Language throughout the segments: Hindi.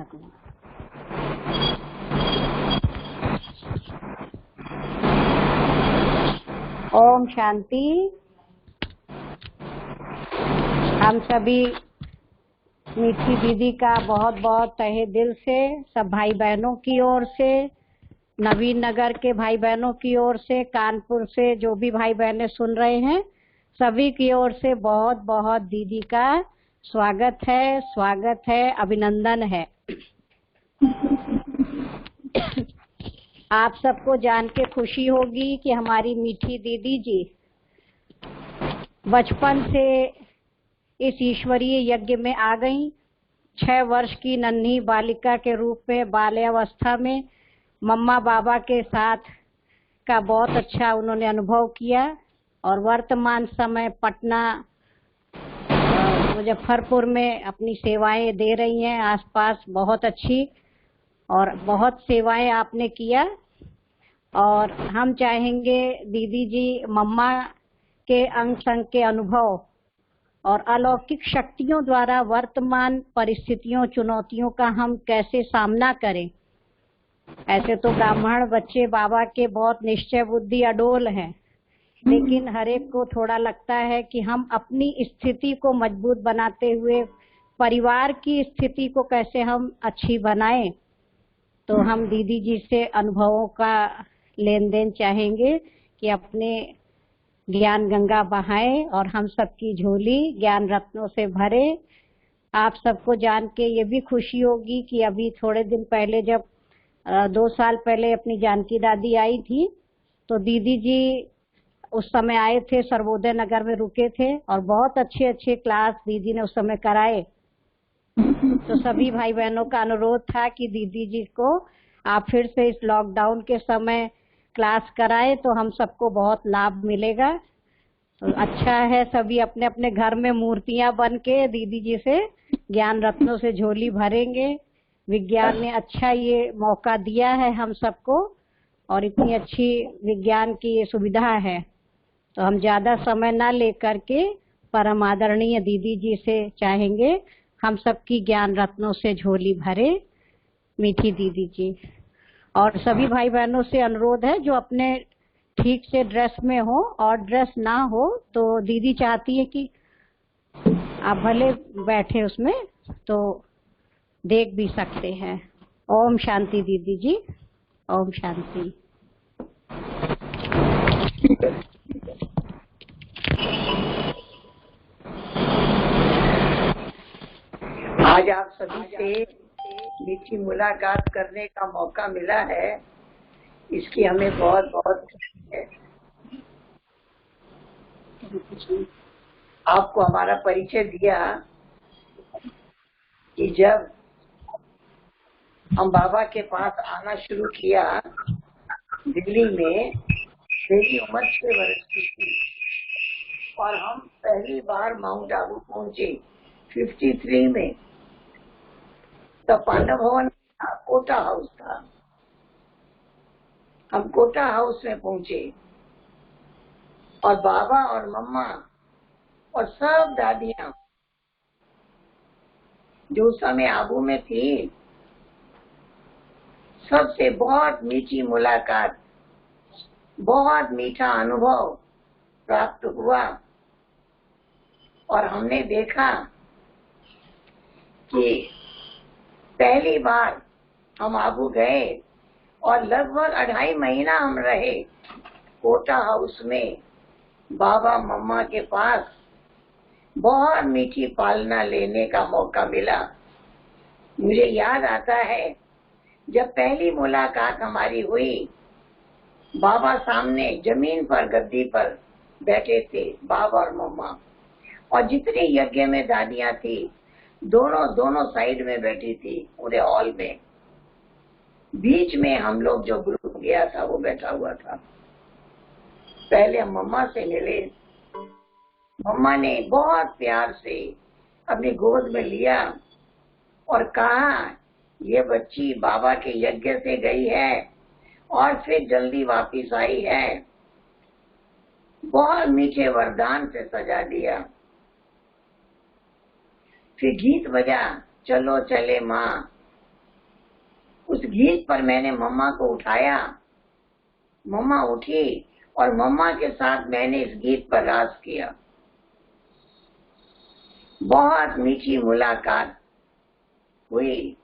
शांति। ओम शांति। हम सभी मीठी दीदी का बहुत बहुत तहे दिल से सब भाई बहनों की ओर से, नवीन नगर के भाई बहनों की ओर से, कानपुर से जो भी भाई बहनें सुन रहे हैं सभी की ओर से बहुत बहुत दीदी का स्वागत है, अभिनंदन है। आप सबको जान के खुशी होगी कि हमारी मीठी दीदी जी बचपन से इस ईश्वरीय यज्ञ में आ गई। 6 वर्ष की नन्ही बालिका के रूप में बाल्यावस्था में मम्मा बाबा के साथ का बहुत अच्छा उन्होंने अनुभव किया और वर्तमान समय पटना मुजफ्फरपुर में अपनी सेवाएं दे रही हैं। आसपास बहुत अच्छी और बहुत सेवाएं आपने किया और हम चाहेंगे दीदी जी मम्मा के अंग संग के अनुभव और अलौकिक शक्तियों द्वारा वर्तमान परिस्थितियों चुनौतियों का हम कैसे सामना करें। ऐसे तो ब्राह्मण बच्चे बाबा के बहुत निश्चय बुद्धि अडोल हैं, लेकिन हर एक को थोड़ा लगता है कि हम अपनी स्थिति को मजबूत बनाते हुए परिवार की स्थिति को कैसे हम अच्छी बनाएं। तो हम दीदी जी से अनुभवों का लेन देन चाहेंगे कि अपने ज्ञान गंगा बहाएं और हम सबकी झोली ज्ञान रत्नों से भरे। आप सबको जान के ये भी खुशी होगी कि अभी थोड़े दिन पहले जब 2 साल पहले अपनी जानकी दादी आई थी तो दीदी जी उस समय आए थे, सर्वोदय नगर में रुके थे और बहुत अच्छे अच्छे क्लास दीदी ने उस समय कराए। तो सभी भाई बहनों का अनुरोध था कि दीदी जी को आप फिर से इस लॉकडाउन के समय क्लास कराएं तो हम सबको बहुत लाभ मिलेगा। तो अच्छा है, सभी अपने अपने घर में मूर्तियां बन के दीदी जी से ज्ञान रत्नों से झोली भरेंगे। विज्ञान ने अच्छा ये मौका दिया है हम सबको और इतनी अच्छी विज्ञान की ये सुविधा है, तो हम ज्यादा समय ना लेकर के परम आदरणीय दीदी जी से चाहेंगे हम सबकी ज्ञान रत्नों से झोली भरे। मीठी दीदी जी और सभी भाई बहनों से अनुरोध है जो अपने ठीक से ड्रेस में हो और ड्रेस ना हो तो दीदी चाहती है कि आप भले बैठे उसमें तो देख भी सकते हैं। ओम शांति दीदी जी, ओम शांति। आज आप सभी से मीठी मुलाकात करने का मौका मिला है, इसकी हमें बहुत बहुत खुशी है। आपको हमारा परिचय दिया कि जब हम बाबा के पास आना शुरू किया दिल्ली में, मेरी उम्र 6 वर्ष की थी और हम पहली बार माउंट आबू पहुंचे 53 में। तब पांडव भवन था, कोटा हाउस था। हम कोटा हाउस में पहुंचे और बाबा और मम्मा और सब दादियां जो उस समय आबू में थी, सबसे बहुत मीठी मुलाकात, बहुत मीठा अनुभव प्राप्त हुआ और हमने देखा कि पहली बार हम आबू गए और लगभग 2.5 महीना हम रहे कोटा हाउस में बाबा मम्मा के पास। बहुत मीठी पालना लेने का मौका मिला। मुझे याद आता है जब पहली मुलाकात हमारी हुई, बाबा सामने जमीन पर गद्दी पर बैठे थे, बाबा और मम्मा, और जितनी यज्ञ में दादियां थी दोनों साइड में बैठी थी पूरे हॉल में। बीच में हम लोग जो ग्रुप गया था वो बैठा हुआ था। पहले हम मम्मा से मिले। मम्मा ने बहुत प्यार से अपनी गोद में लिया और कहा, ये बच्ची बाबा के यज्ञ से गई है और फिर जल्दी वापिस आई है। बहुत मीठे वरदान से सजा दिया। फिर गीत बजा, चलो चले माँ, गीत पर मैंने मम्मा को उठाया, मम्मा उठी और मम्मा के साथ मैंने इस गीत पर रास किया। बहुत मीठी मुलाकात हुई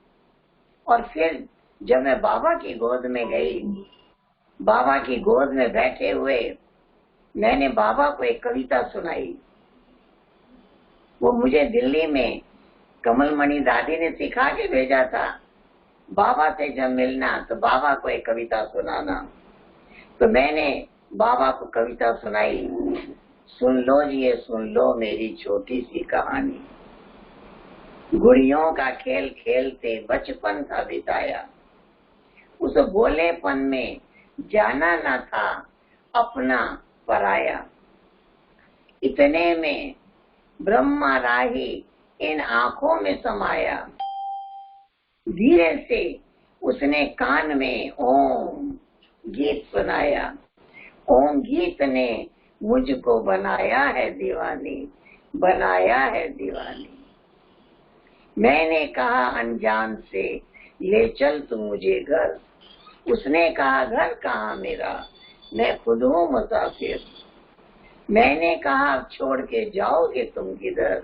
और फिर जब मैं बाबा की गोद में गई, बाबा की गोद में बैठे हुए मैंने बाबा को एक कविता सुनाई। वो मुझे दिल्ली में कमलमणि दादी ने सिखा के भेजा था, बाबा से जब मिलना तो बाबा को एक कविता सुनाना। तो मैंने बाबा को कविता सुनाई, सुन लो जी ये सुन लो मेरी छोटी सी कहानी। गुड़ियों का खेल खेलते बचपन था बिताया, उस भोलेपन में जाना न था अपना पराया। इतने में ब्रह्मा राही इन आंखों में समाया, धीरे से उसने कान में ओम गीत सुनाया। ओम गीत ने मुझको बनाया है दीवानी, बनाया है दीवानी। मैंने कहा अनजान से ले चल तू मुझे घर, उसने कहा घर कहाँ मेरा, मैं खुद हूँ मुसाफिर। मैंने कहा छोड़ के जाओगे तुम किधर,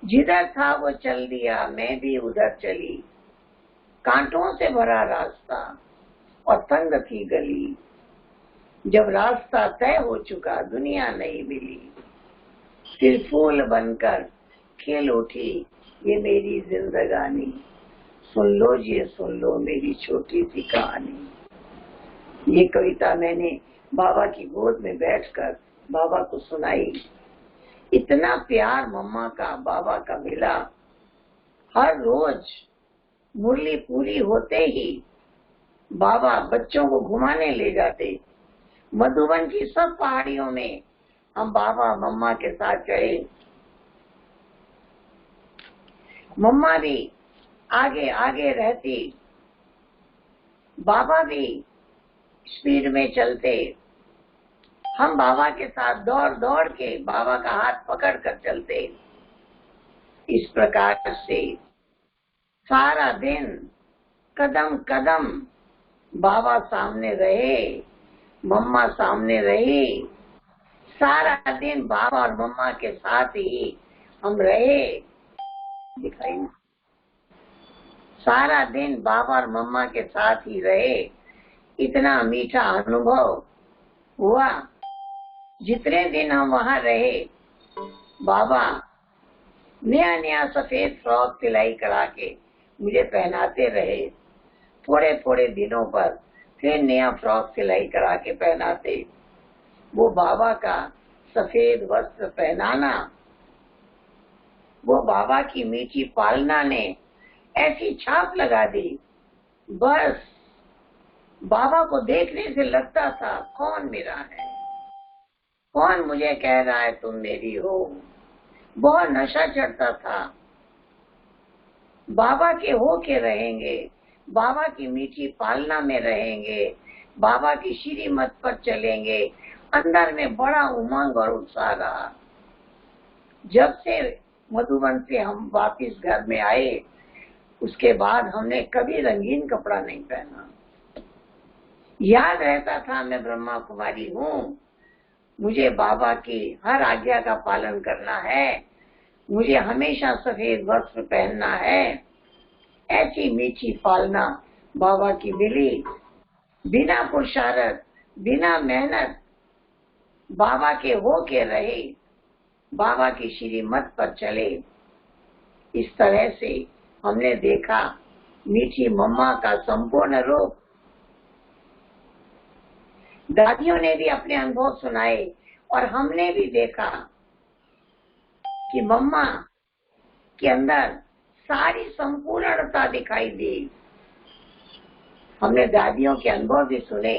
जिधर था वो चल दिया मैं भी उधर चली। कांटों से भरा रास्ता और तंग थी गली, जब रास्ता तय हो चुका दुनिया नहीं मिली। फिर फूल बनकर खिल उठी ये मेरी जिंदगानी, सुन लो जी सुन लो मेरी छोटी सी कहानी। ये कविता मैंने बाबा की गोद में बैठकर बाबा को सुनाई। इतना प्यार मम्मा का बाबा का मिला। हर रोज मुरली पूरी होते ही बाबा बच्चों को घुमाने ले जाते। मधुबन की सब पहाड़ियों में हम बाबा मम्मा के साथ गए। मम्मा भी आगे आगे रहती, बाबा भी स्पीड में चलते। हम बाबा के साथ दौड़ दौड़ के बाबा का हाथ पकड़ कर चलते। इस प्रकार से सारा दिन कदम कदम बाबा सामने रहे, मम्मा सामने रही। सारा दिन बाबा और मम्मा के साथ ही हम रहे। दिखाई ना, सारा दिन बाबा और मम्मा के साथ ही रहे। इतना मीठा अनुभव हुआ। जितने दिन हम वहाँ रहे, बाबा नया नया सफेद फ्रॉक सिलाई करा के मुझे पहनाते रहे। थोड़े थोड़े दिनों पर फिर नया फ्रॉक सिलाई करा के पहनाते। वो बाबा का सफेद वस्त्र पहनाना, वो बाबा की मीठी पालना ने ऐसी छाप लगा दी, बस बाबा को देखने से लगता था कौन मेरा है, कौन मुझे कह रहा है तुम मेरी हो। बहुत नशा चढ़ता था। बाबा के हो के रहेंगे, बाबा की मीठी पालना में रहेंगे, बाबा की श्रीमत पर चलेंगे। अंदर में बड़ा उमंग और उत्साह रहा। जब से मधुबन से हम वापिस घर में आए, उसके बाद हमने कभी रंगीन कपड़ा नहीं पहना। याद रहता था मैं ब्रह्मा कुमारी हूँ, मुझे बाबा की हर आज्ञा का पालन करना है, मुझे हमेशा सफेद वस्त्र पहनना है। ऐसी मीठी पालना बाबा की मिली। बिना पुरुषार्थ, बिना मेहनत बाबा के हो के रहे, बाबा की श्रीमत पर चले। इस तरह से हमने देखा मीठी मम्मा का संपूर्ण रूप। दादियों ने भी अपने अनुभव सुनाए और हमने भी देखा कि मम्मा के अंदर सारी संपूर्णता दिखाई दी। हमने दादियों के अनुभव भी सुने।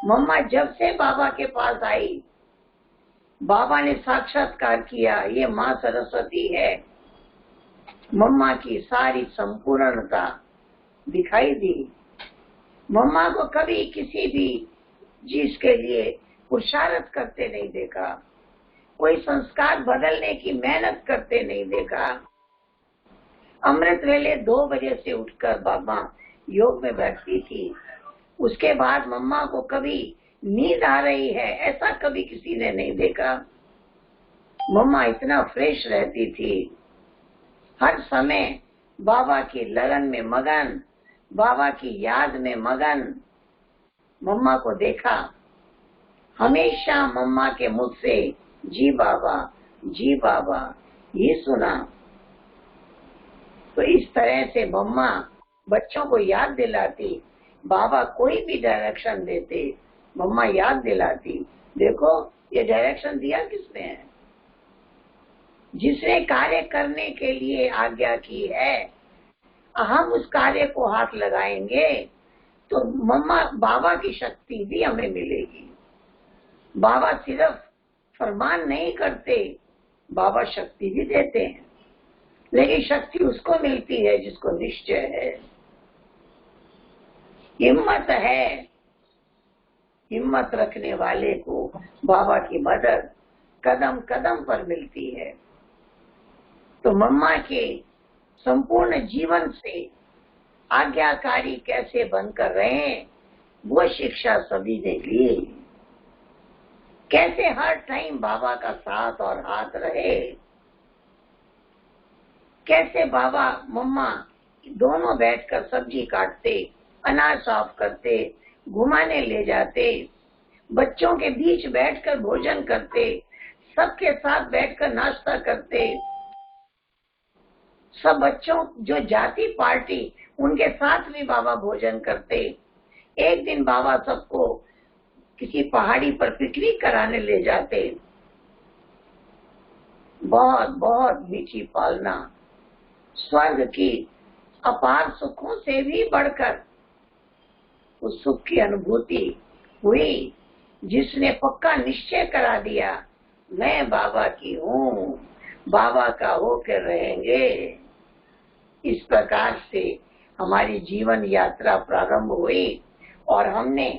मम्मा जब से बाबा के पास आई, बाबा ने साक्षात्कार किया, ये माँ सरस्वती है। मम्मा की सारी संपूर्णता दिखाई दी। मम्मा को कभी किसी भी चीज के लिए पुरुषार्थ करते नहीं देखा, कोई संस्कार बदलने की मेहनत करते नहीं देखा। अमृत वेले 2 बजे से उठकर बाबा योग में बैठती थी, उसके बाद मम्मा को कभी नींद आ रही है ऐसा कभी किसी ने नहीं देखा। मम्मा इतना फ्रेश रहती थी, हर समय बाबा की लगन में मगन, बाबा की याद में मगन। मम्मा को देखा, हमेशा मम्मा के मुख से जी बाबा ये सुना। तो इस तरह से मम्मा बच्चों को याद दिलाती, बाबा कोई भी डायरेक्शन देते मम्मा याद दिलाती, देखो ये डायरेक्शन दिया किसने है, जिसने कार्य करने के लिए आज्ञा की है, हम उस कार्य को हाथ लगाएंगे तो मम्मा बाबा की शक्ति भी हमें मिलेगी। बाबा सिर्फ फरमान नहीं करते, बाबा शक्ति भी देते हैं, लेकिन शक्ति उसको मिलती है जिसको निश्चय है, हिम्मत है। हिम्मत रखने वाले को बाबा की मदद कदम कदम पर मिलती है। तो मम्मा के संपूर्ण जीवन से आज्ञाकारी कैसे बनकर रहे, वो शिक्षा सभी ने ली। कैसे हर टाइम बाबा का साथ और हाथ रहे, कैसे बाबा मम्मा दोनों बैठकर सब्जी काटते, अनाज साफ करते, घुमाने ले जाते, बच्चों के बीच बैठकर भोजन करते, सबके साथ बैठकर नाश्ता करते, सब बच्चों जो जाति पार्टी उनके साथ भी बाबा भोजन करते। एक दिन बाबा सबको किसी पहाड़ी पर पिकनिक कराने ले जाते। बहुत बहुत मीठी पालना, स्वर्ग की अपार सुखों से भी बढ़कर उस सुख की अनुभूति हुई, जिसने पक्का निश्चय करा दिया मैं बाबा की हूँ, बाबा का होकर रहेंगे। इस प्रकार से हमारी जीवन यात्रा प्रारंभ हुई और हमने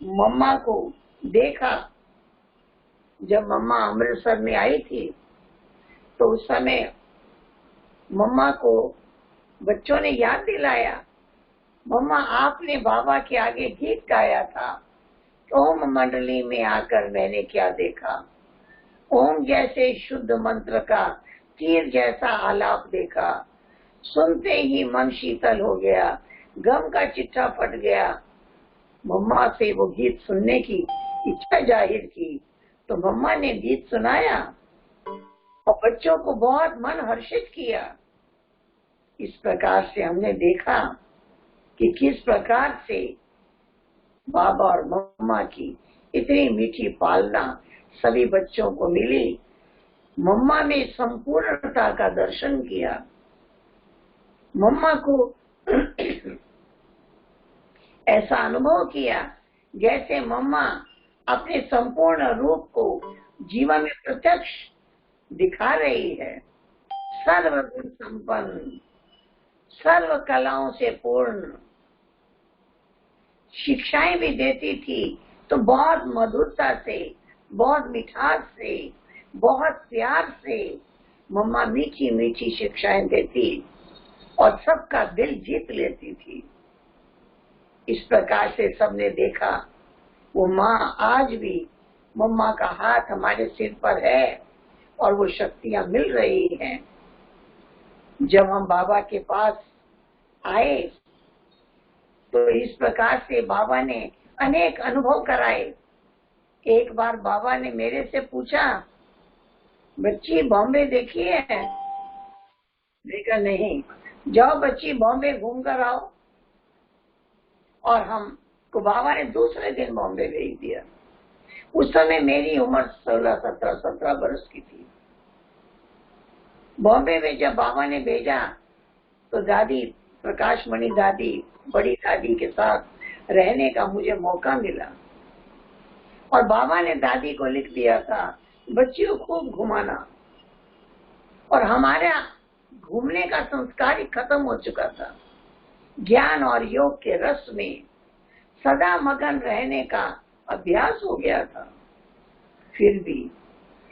मम्मा को देखा। जब मम्मा अमृतसर में आई थी तो उस समय मम्मा को बच्चों ने याद दिलाया, मम्मा आपने बाबा के आगे गीत गाया था, ओम मंडली में आकर मैंने क्या देखा, ओम जैसे शुद्ध मंत्र का तीर जैसा आलाप देखा, सुनते ही मन शीतल हो गया, गम का चिट्ठा फट गया। मम्मा से वो गीत सुनने की इच्छा जाहिर की तो मम्मा ने गीत सुनाया और बच्चों को बहुत मन हर्षित किया। इस प्रकार से हमने देखा कि किस प्रकार से बाबा और मम्मा की इतनी मीठी पालना सभी बच्चों को मिली। मम्मा ने संपूर्णता का दर्शन किया। मम्मा को ऐसा अनुभव किया जैसे मम्मा अपने संपूर्ण रूप को जीवन में प्रत्यक्ष दिखा रही है। सर्वगुण संपन्न, सर्व कलाओं से पूर्ण, शिक्षाएं भी देती थी तो बहुत मधुरता से, बहुत मिठास से, बहुत प्यार से मम्मा मीठी मीठी शिक्षाएं देती और सबका दिल जीत लेती थी। इस प्रकार से सबने देखा वो माँ आज भी, मम्मा का हाथ हमारे सिर पर है और वो शक्तियां मिल रही हैं। जब हम बाबा के पास आए तो इस प्रकार से बाबा ने अनेक अनुभव कराए। एक बार बाबा ने मेरे से पूछा, बच्ची बॉम्बे देखी है? देखा नहीं, जाओ बच्ची बॉम्बे घूम कर आओ। और हमको बाबा ने दूसरे दिन बॉम्बे भेज दिया। उस समय मेरी उम्र 16-17 वर्ष की थी। बॉम्बे में जब बाबा ने भेजा तो दादी, प्रकाशमणि दादी, बड़ी दादी के साथ रहने का मुझे मौका मिला और बाबा ने दादी को लिख दिया था बच्चियों खूब घुमाना। और हमारा घूमने का संस्कार ही खत्म हो चुका था। ज्ञान और योग के रस में सदा मगन रहने का अभ्यास हो गया था। फिर भी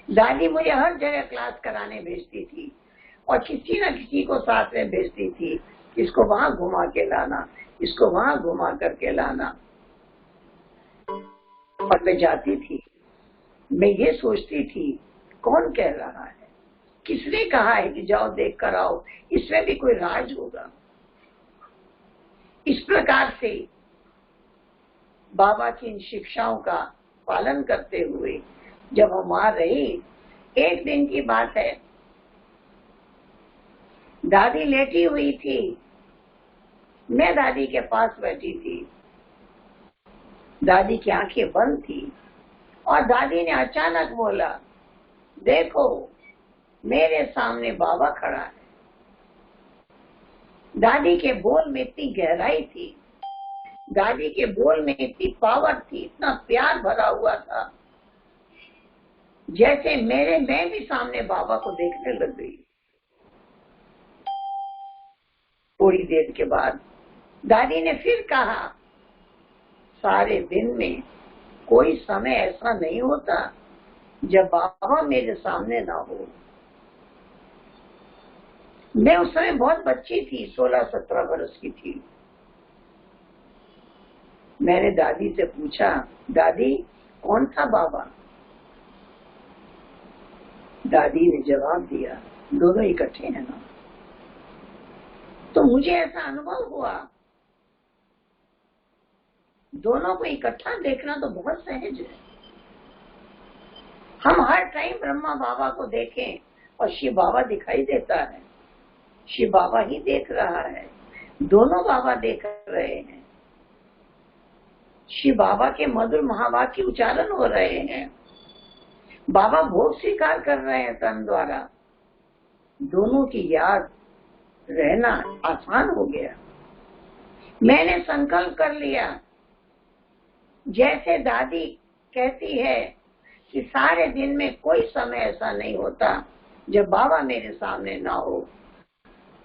दादी मुझे हर जगह क्लास कराने भेजती थी और किसी न किसी को साथ में भेजती थी इसको वहां घुमा के लाना, इसको वहां घुमा करके लाना। और मैं जाती थी, मैं ये सोचती थी कौन कह रहा है, किसने कहा है कि जाओ देख कर आओ, इसमें भी कोई राज होगा। इस प्रकार से बाबा की इन शिक्षाओं का पालन करते हुए जब हम वहां रहे, एक दिन की बात है, दादी लेटी हुई थी, मैं दादी के पास बैठी थी, दादी की आंखें बंद थी और दादी ने अचानक बोला, देखो मेरे सामने बाबा खड़ा है। दादी के बोल में इतनी गहराई थी, दादी के बोल में इतनी पावर थी, इतना प्यार भरा हुआ था, जैसे मैं भी सामने बाबा को देखने लग गई। थोड़ी देर के बाद दादी ने फिर कहा, सारे दिन में कोई समय ऐसा नहीं होता जब बाबा मेरे सामने ना हो। मैं उस समय बहुत बच्ची थी, 16-17 वर्ष की थी। मैंने दादी से पूछा, दादी कौन था बाबा? दादी ने जवाब दिया, दोनों इकट्ठे हैं ना। तो मुझे ऐसा अनुभव हुआ, दोनों को इकट्ठा देखना तो बहुत सहज है। हम हर टाइम ब्रह्मा बाबा को देखें और शिव बाबा दिखाई देता है, शिव बाबा ही देख रहा है, दोनों बाबा देख रहे हैं, शिव बाबा के मधुर महावाक्य उच्चारण हो रहे हैं, बाबा भोग स्वीकार कर रहे हैं तन द्वारा। दोनों की याद रहना आसान हो गया। मैंने संकल्प कर लिया, जैसे दादी कहती है कि सारे दिन में कोई समय ऐसा नहीं होता जब बाबा मेरे सामने ना हो,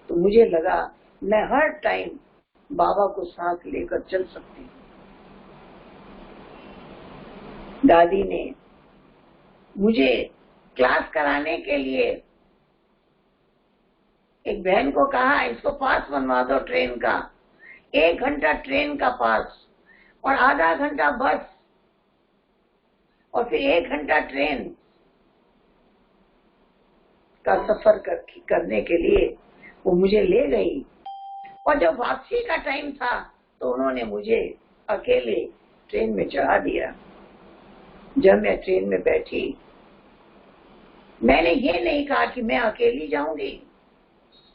तो मुझे लगा मैं हर टाइम बाबा को साथ लेकर चल सकती हूँ। दादी ने मुझे क्लास कराने के लिए एक बहन को कहा, इसको पास बनवा दो ट्रेन का, 1 घंटा ट्रेन का पास और आधा घंटा बस और फिर 1 घंटा ट्रेन का सफर करने के लिए वो मुझे ले गई। और जब वापसी का टाइम था तो उन्होंने मुझे अकेले ट्रेन में चढ़ा दिया। जब मैं ट्रेन में बैठी, मैंने ये नहीं कहा कि मैं अकेली जाऊंगी,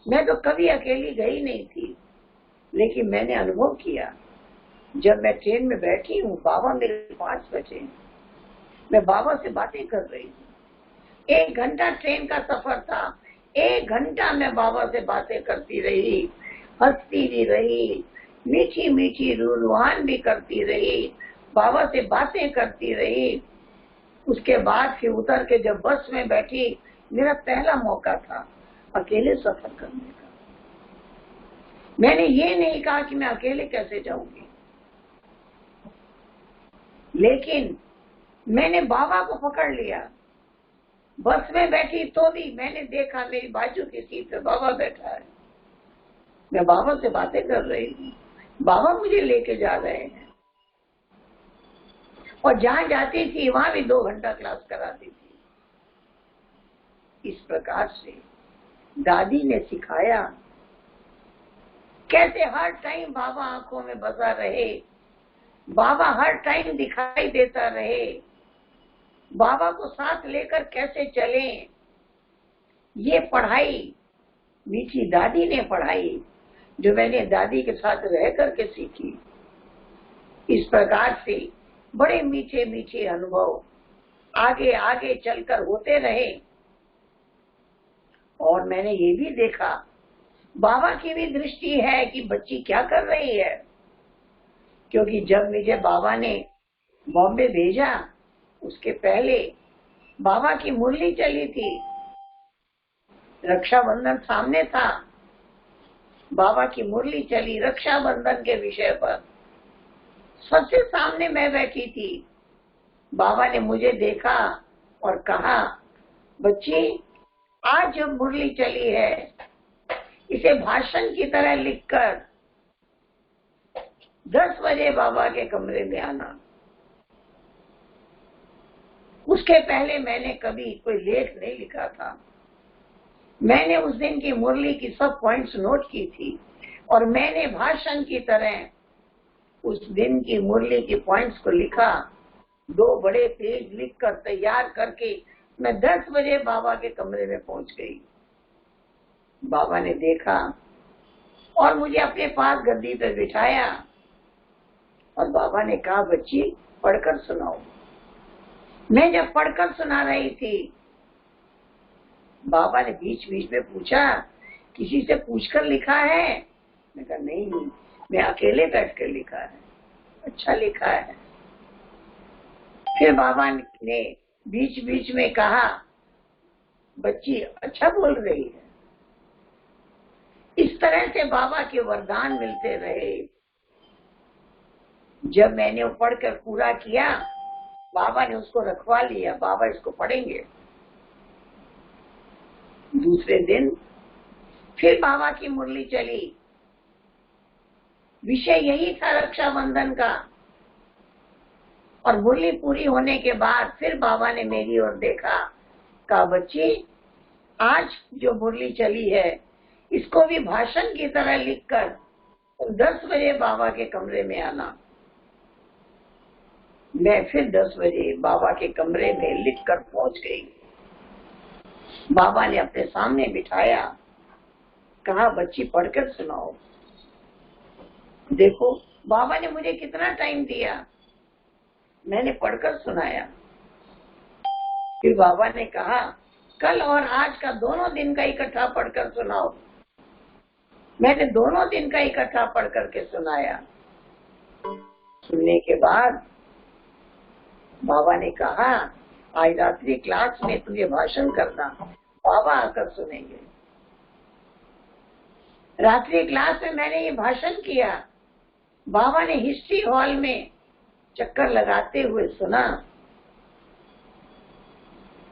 मैं तो कभी अकेली गई नहीं थी, लेकिन मैंने अनुभव किया, जब मैं ट्रेन में बैठी हूँ, बाबा मेरे पास बैठे, मैं बाबा से बातें कर रही हूँ। 1 घंटा ट्रेन का सफर था, 1 घंटा मैं बाबा से बातें करती रही, हंसती भी रही, मीठी मीठी रूहान भी करती रही, बाबा से बातें करती रही। उसके बाद फिर उतर के जब बस में बैठी, मेरा पहला मौका था अकेले सफर करने का। मैंने ये नहीं कहा कि मैं अकेले कैसे जाऊंगी, लेकिन मैंने बाबा को पकड़ लिया। बस में बैठी तो भी मैंने देखा मेरी बाजू की सीट पे बाबा बैठा है, मैं बाबा से बातें कर रही हूँ, बाबा मुझे लेके जा रहे हैं। और जहां जाती थी वहां भी 2 घंटा क्लास कराती थी। इस प्रकार से दादी ने सिखाया कैसे हर टाइम बाबा आंखों में बसा रहे, बाबा हर टाइम दिखाई देता रहे, बाबा को साथ लेकर कैसे चलें। ये पढ़ाई मीठी दादी ने पढ़ाई, जो मैंने दादी के साथ रह करके सीखी। इस प्रकार से बड़े मीठे मीठे अनुभव आगे आगे चलकर होते रहे। और मैंने ये भी देखा, बाबा की भी दृष्टि है कि बच्ची क्या कर रही है, क्योंकि जब मुझे बाबा ने बॉम्बे भेजा, उसके पहले बाबा की मुरली चली थी, रक्षाबंधन सामने था, बाबा की मुरली चली रक्षाबंधन के विषय पर, सबसे सामने मैं बैठी थी। बाबा ने मुझे देखा और कहा, बच्ची आज जब मुरली चली है, इसे भाषण की तरह लिखकर 10 बजे बाबा के कमरे में आना। उसके पहले मैंने कभी कोई लेख नहीं लिखा था। मैंने उस दिन की मुरली की सब पॉइंट्स नोट की थी और मैंने भाषण की तरह उस दिन की मुरली की पॉइंट्स को लिखा। 2 बड़े पेज लिखकर तैयार करके मैं 10 बजे बाबा के कमरे में पहुंच गई। बाबा ने देखा और मुझे अपने पास गद्दी पर बिठाया और बाबा ने कहा, बच्ची पढ़कर सुनाओ। मैं जब पढ़कर सुना रही थी, बाबा ने बीच बीच में पूछा, किसी से पूछकर लिखा है? मैं कहा नहीं, मैं अकेले बैठ कर लिखा है। अच्छा लिखा है। फिर बाबा ने बीच बीच में कहा, बच्ची अच्छा बोल रही है। इस तरह से बाबा के वरदान मिलते रहे। जब मैंने वो पढ़कर पूरा किया, बाबा ने उसको रखवा लिया, बाबा इसको पढ़ेंगे। दूसरे दिन फिर बाबा की मुरली चली। विषय यही था रक्षाबंधन का। और मुरली पूरी होने के बाद फिर बाबा ने मेरी ओर देखा, कहा, बच्ची आज जो मुरली चली है इसको भी भाषण की तरह लिखकर 10 बजे बाबा के कमरे में आना। मैं फिर 10 बजे बाबा के कमरे में लिखकर पहुंच गई। बाबा ने अपने सामने बिठाया, कहा, बच्ची पढ़कर सुनाओ। देखो बाबा ने मुझे कितना टाइम दिया। मैंने पढ़कर सुनाया। फिर बाबा ने कहा, कल और आज का दोनों दिन का इकट्ठा पढ़कर सुनाओ। मैंने दोनों दिन का इकट्ठा पढ़ करके सुनाया। सुनने के बाद बाबा ने कहा, आज रात्रि क्लास में तुझे भाषण करना, बाबा आकर सुनेंगे। रात्रि क्लास में मैंने ये भाषण किया। बाबा ने हिस्ट्री हॉल में चक्कर लगाते हुए सुना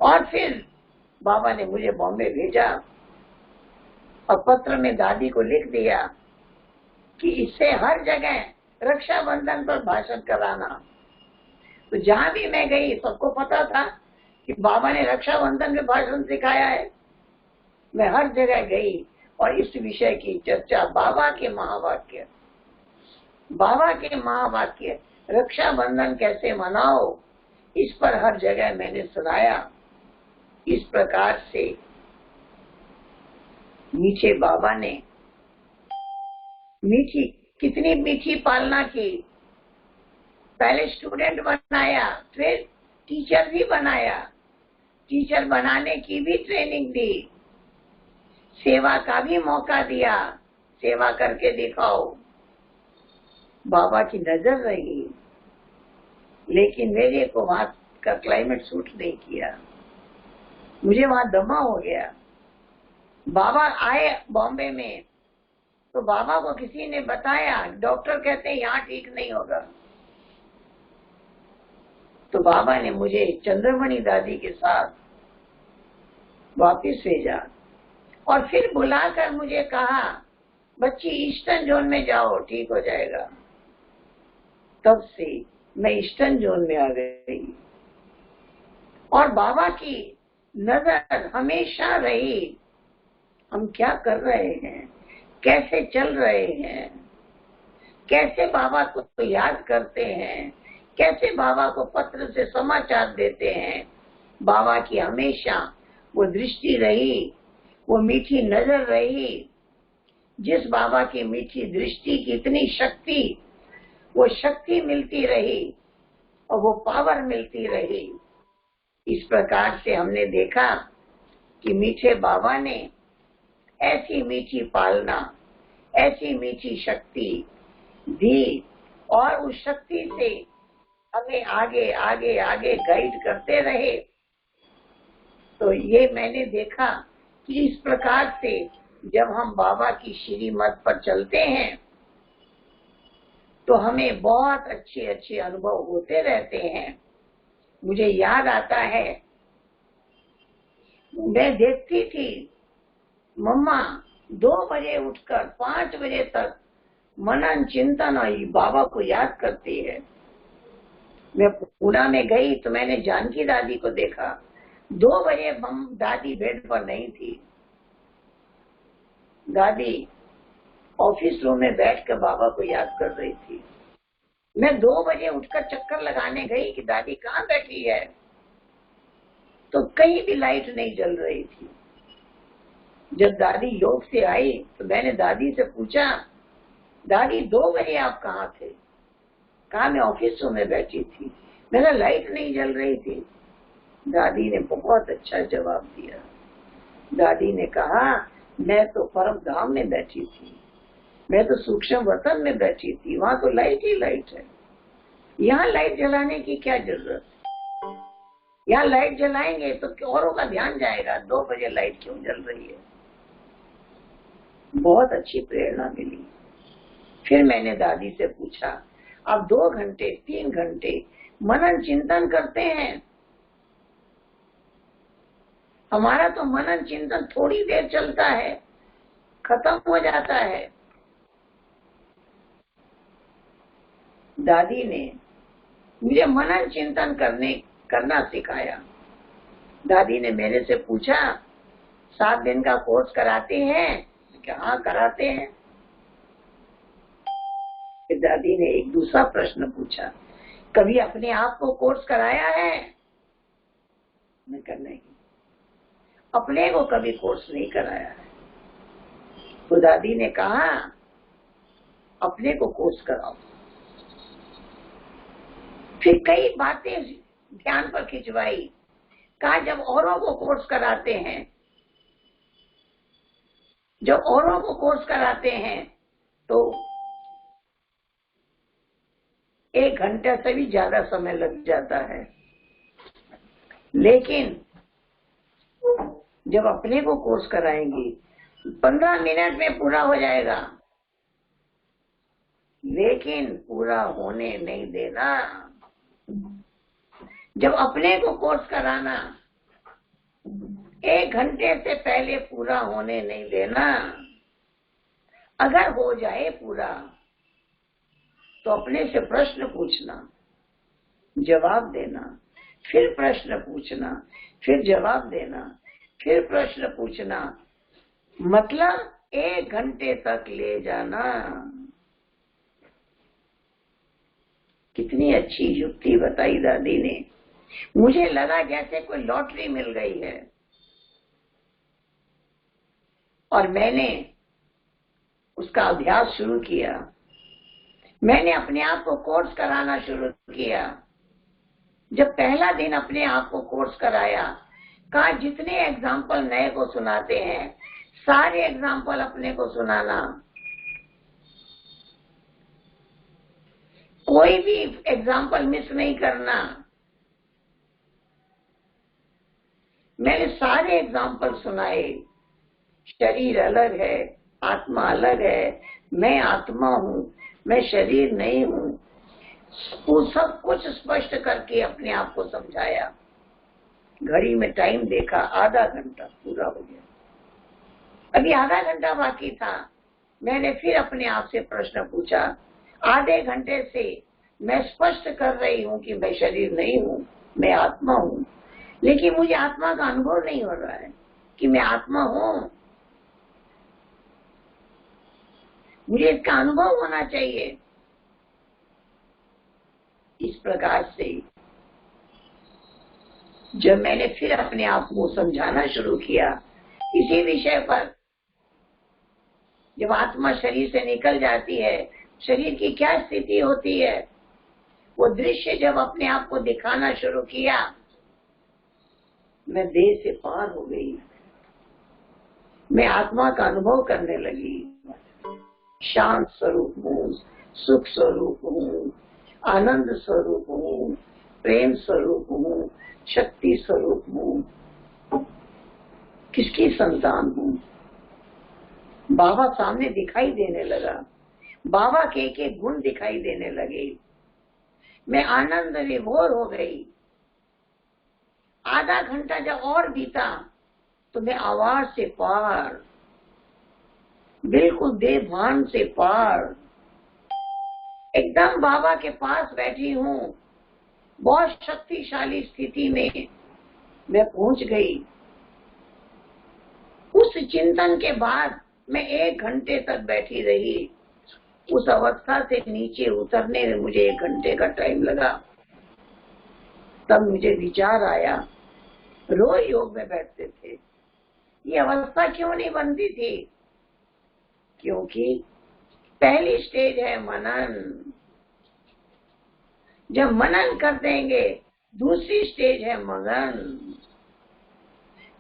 और फिर बाबा ने मुझे बॉम्बे भेजा और पत्र में दादी को लिख दिया कि इससे हर जगह रक्षाबंधन पर भाषण कराना। तो जहां भी मैं गई सबको पता था कि बाबा ने रक्षाबंधन में भाषण सिखाया है। मैं हर जगह गई और इस विषय की चर्चा, बाबा के महावाक्य रक्षाबंधन कैसे मनाओ, इस पर हर जगह मैंने सुनाया। इस प्रकार से मीठे बाबा ने कितनी मीठी पालना की। पहले स्टूडेंट बनाया, फिर टीचर भी बनाया। टीचर बनाने की भी ट्रेनिंग दी, सेवा का भी मौका दिया, सेवा करके दिखाओ। बाबा की नजर रही, लेकिन मेरे को वहां का क्लाइमेट सूट नहीं किया। मुझे वहां दमा हो गया। बाबा आए बॉम्बे में तो बाबा को किसी ने बताया, डॉक्टर कहते हैं यहाँ ठीक नहीं होगा। तो बाबा ने मुझे चंद्रमणि दादी के साथ वापिस भेजा और फिर बुलाकर मुझे कहा, बच्ची ईस्टर्न जोन में जाओ, ठीक हो जाएगा। तब से मैं ईस्टर्न जोन में आ गई और बाबा की नजर हमेशा रही, हम क्या कर रहे हैं, कैसे चल रहे हैं, कैसे बाबा को याद करते हैं, कैसे बाबा को पत्र से समाचार देते हैं। बाबा की हमेशा वो दृष्टि रही, वो मीठी नजर रही। जिस बाबा की मीठी दृष्टि की इतनी शक्ति, वो शक्ति मिलती रही और वो पावर मिलती रही। इस प्रकार से हमने देखा कि मीठे बाबा ने ऐसी मीठी पालना, ऐसी मीठी शक्ति दी और उस शक्ति से हमें आगे आगे आगे गाइड करते रहे। तो ये मैंने देखा कि इस प्रकार से जब हम बाबा की श्रीमत पर चलते हैं तो हमें बहुत अच्छे अच्छे अनुभव होते रहते हैं। मुझे याद आता है, मैं देखती थी मम्मा 2 बजे उठकर 5 बजे तक मनन चिंतन और बाबा को याद करती है। मैं पूना में गई तो मैंने जानकी दादी को देखा। 2 बजे दादी बेड पर नहीं थी। दादी ऑफिस रूम में बैठकर बाबा को याद कर रही थी। मैं 2 बजे उठकर चक्कर लगाने गई कि दादी कहाँ बैठी है, तो कहीं भी लाइट नहीं जल रही थी। जब दादी योग से आई तो मैंने दादी से पूछा, दादी 2 बजे आप कहाँ थे? कहा मैं ऑफिस रूम में बैठी थी, मेरा लाइट नहीं जल रही थी। दादी ने बहुत अच्छा जवाब दिया। दादी ने कहा, मैं तो परम धाम में बैठी थी, मैं तो सूक्ष्म वतन में बैठी थी, वहां तो लाइट ही लाइट है। यहाँ लाइट जलाने की क्या जरूरत है? यहाँ लाइट जलाएंगे तो औरों का ध्यान जाएगा, 2 बजे लाइट क्यों जल रही है? बहुत अच्छी प्रेरणा मिली। फिर मैंने दादी से पूछा, आप 2 घंटे 3 घंटे मनन चिंतन करते हैं, हमारा तो मनन चिंतन थोड़ी देर चलता है, खत्म हो जाता है। दादी ने मुझे मनन चिंतन करना सिखाया। दादी ने मेरे से पूछा, 7 दिन का कोर्स कराते हैं? क्या हाँ कराते हैं। फिर दादी ने एक दूसरा प्रश्न पूछा, कभी अपने आप को कोर्स कराया है? मैं कहा नहीं, अपने को कभी कोर्स नहीं कराया है। तो दादी ने कहा, अपने को कोर्स कराओ। फिर कई बातें ध्यान पर खिंचवाई। कहा, जब औरों को कोर्स कराते हैं, जब औरों को कोर्स कराते हैं तो 1 घंटे से भी ज्यादा समय लग जाता है, लेकिन जब अपने को कोर्स कराएंगे 15 मिनट में पूरा हो जाएगा। लेकिन पूरा होने नहीं देना। जब अपने को कोर्स कराना 1 घंटे से पहले पूरा होने नहीं देना। अगर हो जाए पूरा तो अपने से प्रश्न पूछना, जवाब देना, फिर प्रश्न पूछना, फिर जवाब देना, फिर प्रश्न पूछना, मतलब 1 घंटे तक ले जाना। कितनी अच्छी युक्ति बताई दादी ने। मुझे लगा जैसे कोई लॉटरी मिल गई है। और मैंने उसका अभ्यास शुरू किया। मैंने अपने आप को कोर्स कराना शुरू किया। जब पहला दिन अपने आप को कोर्स कराया, कहा जितने एग्जाम्पल नए को सुनाते हैं सारे एग्जाम्पल अपने को सुनाना, कोई भी एग्जाम्पल मिस नहीं करना। मैंने सारे एग्जाम्पल सुनाए। शरीर अलग है, आत्मा अलग है, मैं आत्मा हूँ, मैं शरीर नहीं हूँ। वो सब कुछ स्पष्ट करके अपने आप को समझाया। घड़ी में टाइम देखा, आधा घंटा पूरा हो गया, अभी आधा घंटा बाकी था। मैंने फिर अपने आप से प्रश्न पूछा। आधे घंटे से मैं स्पष्ट कर रही हूँ कि मैं शरीर नहीं हूँ, मैं आत्मा हूँ, लेकिन मुझे आत्मा का अनुभव नहीं हो रहा है कि मैं आत्मा हूँ। मुझे इसका अनुभव होना चाहिए। इस प्रकार से जब मैंने फिर अपने आप को समझाना शुरू किया इसी विषय पर, जब आत्मा शरीर से निकल जाती है शरीर की क्या स्थिति होती है, वो दृश्य जब अपने आप को दिखाना शुरू किया, मैं देह से पार हो गई। मैं आत्मा का अनुभव करने लगी। शांत स्वरूप हूँ, सुख स्वरूप हूँ, आनंद स्वरूप हूँ, प्रेम स्वरूप हूँ, शक्ति स्वरूप हूँ। किसकी संतान हूँ? बाबा सामने दिखाई देने लगा। बाबा के एक गुण दिखाई देने लगे। मैं आनंद विभोर हो गई। आधा घंटा जब और बीता तो मैं आवाज से पार बिल्कुल देभान से पार, एकदम बाबा के पास बैठी हूँ। बहुत शक्तिशाली स्थिति में मैं पहुंच गई। उस चिंतन के बाद मैं 1 घंटे तक बैठी रही। उस अवस्था से नीचे उतरने में मुझे 1 घंटे का टाइम लगा। तब मुझे विचार आया, रोज योग में बैठते थे, ये अवस्था क्यों नहीं बनती थी? क्योंकि पहली स्टेज है मनन। जब मनन कर देंगे, दूसरी स्टेज है मगन।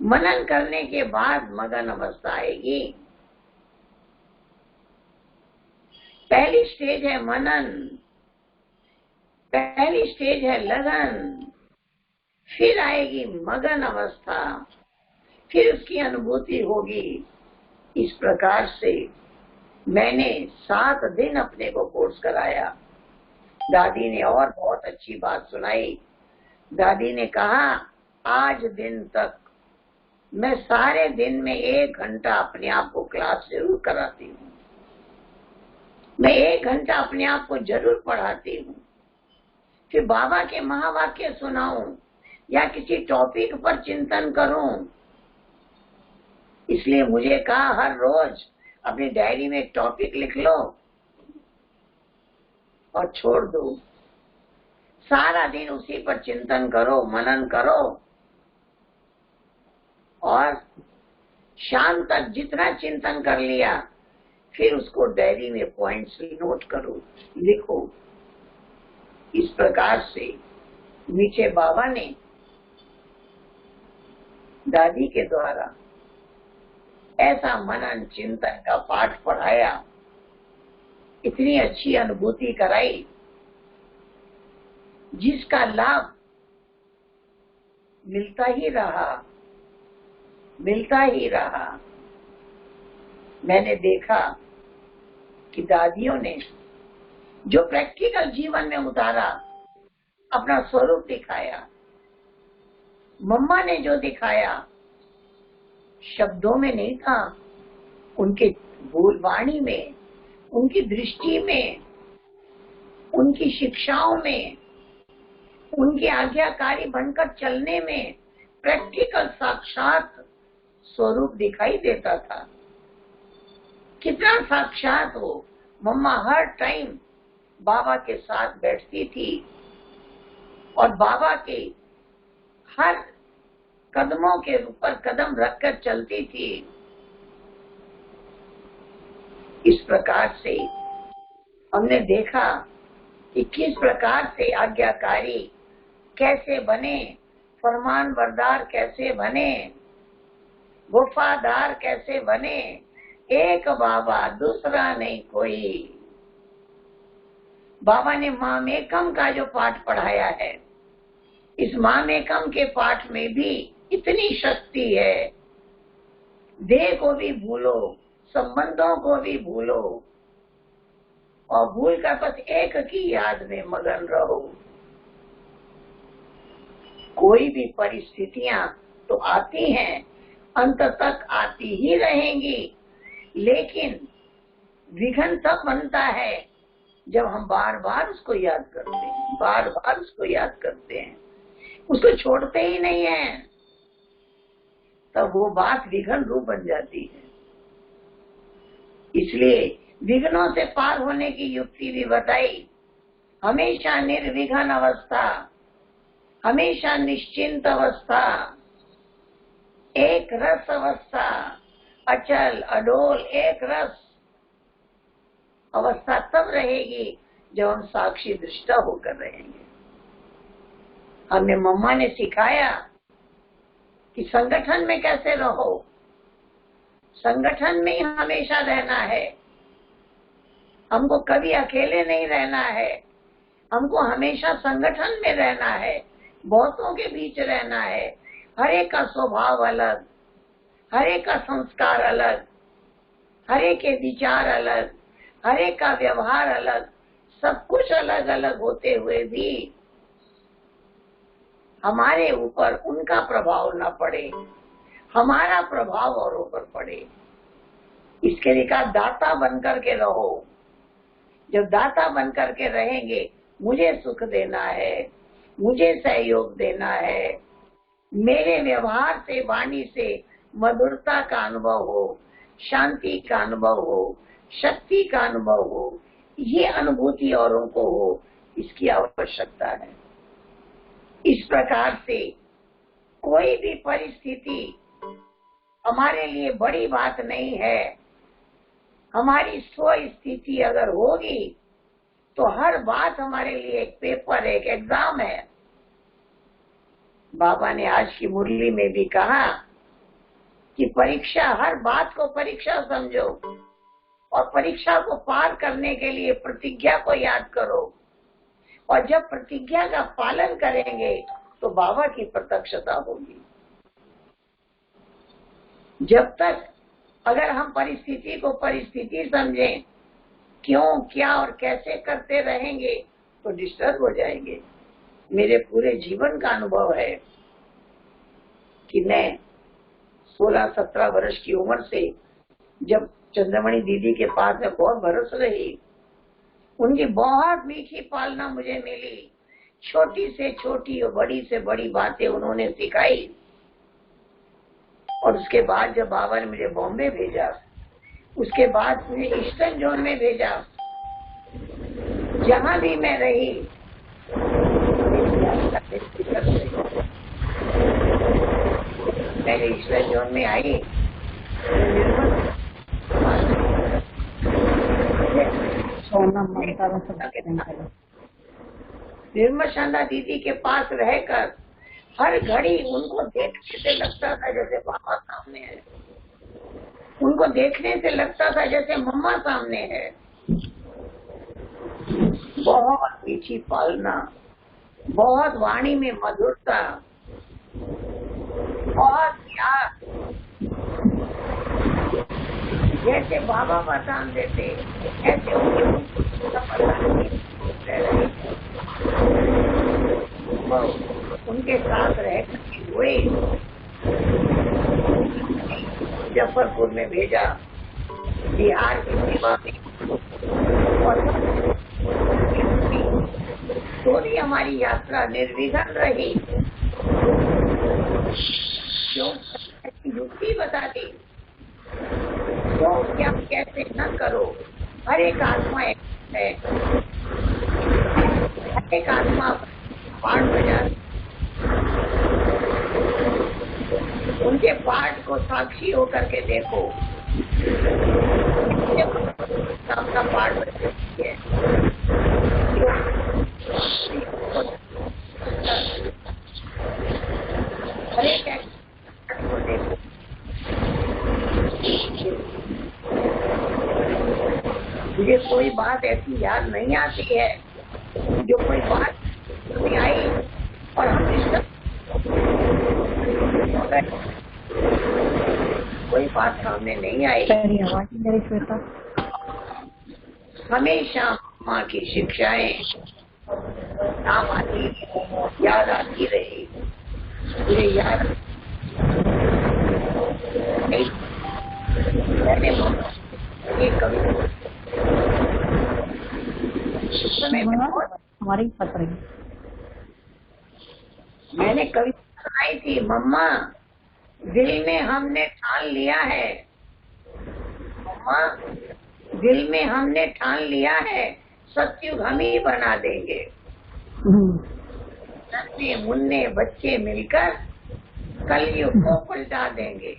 मनन करने के बाद मगन अवस्था आएगी। पहली स्टेज है मनन, पहली स्टेज है लगन, फिर आएगी मगन अवस्था, फिर उसकी अनुभूति होगी। इस प्रकार से मैंने 7 दिन अपने को कोर्स कराया। दादी ने और बहुत अच्छी बात सुनाई। दादी ने कहा, आज दिन तक मैं सारे दिन में 1 घंटा अपने आप को क्लास जरूर कराती हूँ। मैं 1 घंटा अपने आप को जरूर पढ़ाती हूँ। फिर बाबा के महावाक्य सुनाऊं या किसी टॉपिक पर चिंतन करूं। इसलिए मुझे कहा, हर रोज अपनी डायरी में एक टॉपिक लिख लो और छोड़ दो। सारा दिन उसी पर चिंतन करो, मनन करो, और शाम तक जितना चिंतन कर लिया, फिर उसको डायरी में पॉइंट्स नोट करो, लिखो। इस प्रकार से मीठे बाबा ने दादी के द्वारा ऐसा मनन चिंतन का पाठ पढ़ाया, इतनी अच्छी अनुभूति कराई, जिसका लाभ मिलता ही रहा, मिलता ही रहा। मैंने देखा कि दादियों ने जो प्रैक्टिकल जीवन में उतारा, अपना स्वरूप दिखाया। मम्मा ने जो दिखाया, शब्दों में नहीं था, उनके बोलवाणी में, उनकी दृष्टि में, उनकी शिक्षाओं में, उनके आज्ञाकारी बनकर चलने में प्रैक्टिकल साक्षात स्वरूप दिखाई देता था। कितना साक्षात हो। मम्मा हर टाइम बाबा के साथ बैठती थी और बाबा के हर कदमों के ऊपर कदम रखकर चलती थी। इस प्रकार से हमने देखा कि किस प्रकार से आज्ञाकारी कैसे बने, फरमान बरदार कैसे बने, वफादार कैसे बने। एक बाबा, दूसरा नहीं कोई। बाबा ने मामेकम का जो पाठ पढ़ाया है, इस मामेकम के पाठ में भी इतनी शक्ति है। देह को भी भूलो, संबंधों को भी भूलो, और भूल कर बस एक की याद में मगन रहो। कोई भी परिस्थितियां तो आती हैं, अंत तक आती ही रहेंगी, लेकिन विघ्न तब बनता है जब हम बार बार उसको याद करते हैं, बार बार उसको याद करते हैं, उसको छोड़ते ही नहीं है, तब वो बात विघ्न रूप बन जाती है। इसलिए विघ्नों से पार होने की युक्ति भी बताई। हमेशा निर्विघ्न अवस्था, हमेशा निश्चिंत अवस्था, एक रस अवस्था, अचल अडोल एक रस अवस्था तब रहेगी जब हम साक्षी दृष्टा होकर रहेंगे। हमें मम्मा ने सिखाया कि संगठन में कैसे रहो, संगठन में ही हमेशा रहना है, हमको कभी अकेले नहीं रहना है, हमको हमेशा संगठन में रहना है, बहुतों के बीच रहना है। हर एक का स्वभाव अलग, हर एक का संस्कार अलग, हर एक के विचार अलग, हर एक का व्यवहार अलग, सब कुछ अलग अलग होते हुए भी हमारे ऊपर उनका प्रभाव न पड़े, हमारा प्रभाव औरों पर पड़े। इसके लिए कहा दाता बन करके रहो। जब दाता बन करके रहेंगे, मुझे सुख देना है, मुझे सहयोग देना है, मेरे व्यवहार से, वाणी से मधुरता का अनुभव हो, शांति का अनुभव हो, शक्ति का अनुभव हो, ये अनुभूति औरों को हो, इसकी आवश्यकता है। इस प्रकार से कोई भी परिस्थिति हमारे लिए बड़ी बात नहीं है। हमारी स्व स्थिति अगर होगी तो हर बात हमारे लिए एक पेपर, एक एग्जाम है। बाबा ने आज की मुरली में भी कहा कि परीक्षा, हर बात को परीक्षा समझो और परीक्षा को पार करने के लिए प्रतिज्ञा को याद करो, और जब प्रतिज्ञा का पालन करेंगे तो बाबा की प्रत्यक्षता होगी। जब तक अगर हम परिस्थिति को परिस्थिति समझें, क्यों, क्या और कैसे करते रहेंगे तो डिस्टर्ब हो जाएंगे। मेरे पूरे जीवन का अनुभव है कि मैं 16-17 वर्ष की उम्र से जब चंद्रमणि दीदी के पास में बहुत बरस रही, उनकी बहुत मीठी पालना मुझे मिली। छोटी से छोटी और बड़ी से बड़ी बातें उन्होंने सिखाई। और उसके बाद जब बाबा ने मुझे बॉम्बे भेजा, उसके बाद मुझे ईस्टर्न जोन में भेजा, जहां भी मैं रही मैंने ईस्टर्न जोन में आई, निर्मल शांता दीदी के पास रहकर हर घड़ी उनको देखने से लगता था जैसे बाबा सामने है, उनको देखने से लगता था जैसे मम्मा सामने है। बहुत मीठी पालना, बहुत वाणी में मधुरता, बहुत प्यार, जैसे बाबा बता देते ऐसे उनके साथ रह हुए मुजफ्फरपुर में भेजा, बिहार की सेवा में, और थोड़ी हमारी यात्रा निर्विघ्न रही। जो युक्ति बता दी, तो क्या कैसे न करो। हर एक आत्मा है, हर एक आत्मा पाठ बजा, उनके पाठ को साक्षी होकर के देखो। सबका पाठ बजाती है, हर एक को देखो। मुझे कोई बात ऐसी याद नहीं आती है, जो कोई बात नहीं आई और हम कोई बात सामने नहीं आई। हमेशा माँ की शिक्षाएं काम आती, याद आती रही। मुझे याद मैंने एक कविता हमारी पत्र मैंने कविता सुनाई थी, मम्मा दिल में हमने ठान लिया है, मम्मा दिल में हमने ठान लिया है, सत्युग हम ही बना देंगे। नन्हे मुन्ने बच्चे मिलकर कलयुग को पलटा देंगे।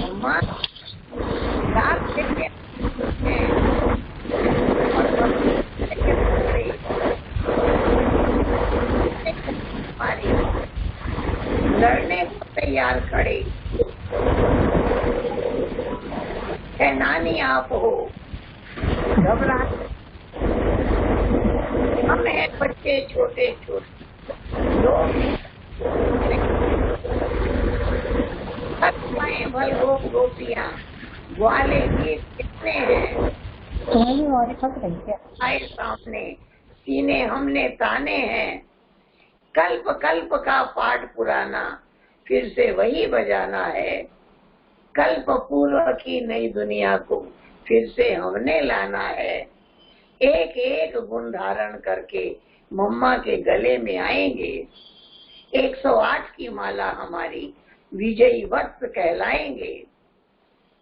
मम्मा रात से लड़ने को तैयार खड़े है, नानी आप हो घबरा। हम हैं बच्चे छोटे छोटे, लोग भल गोप गोपियाँ ग्वाले गीत कितने हैं, आए सामने सीने हमने ताने हैं। कल्प कल्प का पाठ पुराना फिर से वही बजाना है, कल्प पूर्व की नई दुनिया को फिर से हमने लाना है। एक एक गुण धारण करके मम्मा के गले में आएंगे। 108 की माला हमारी विजयी वस्त्र कहलाएंगे।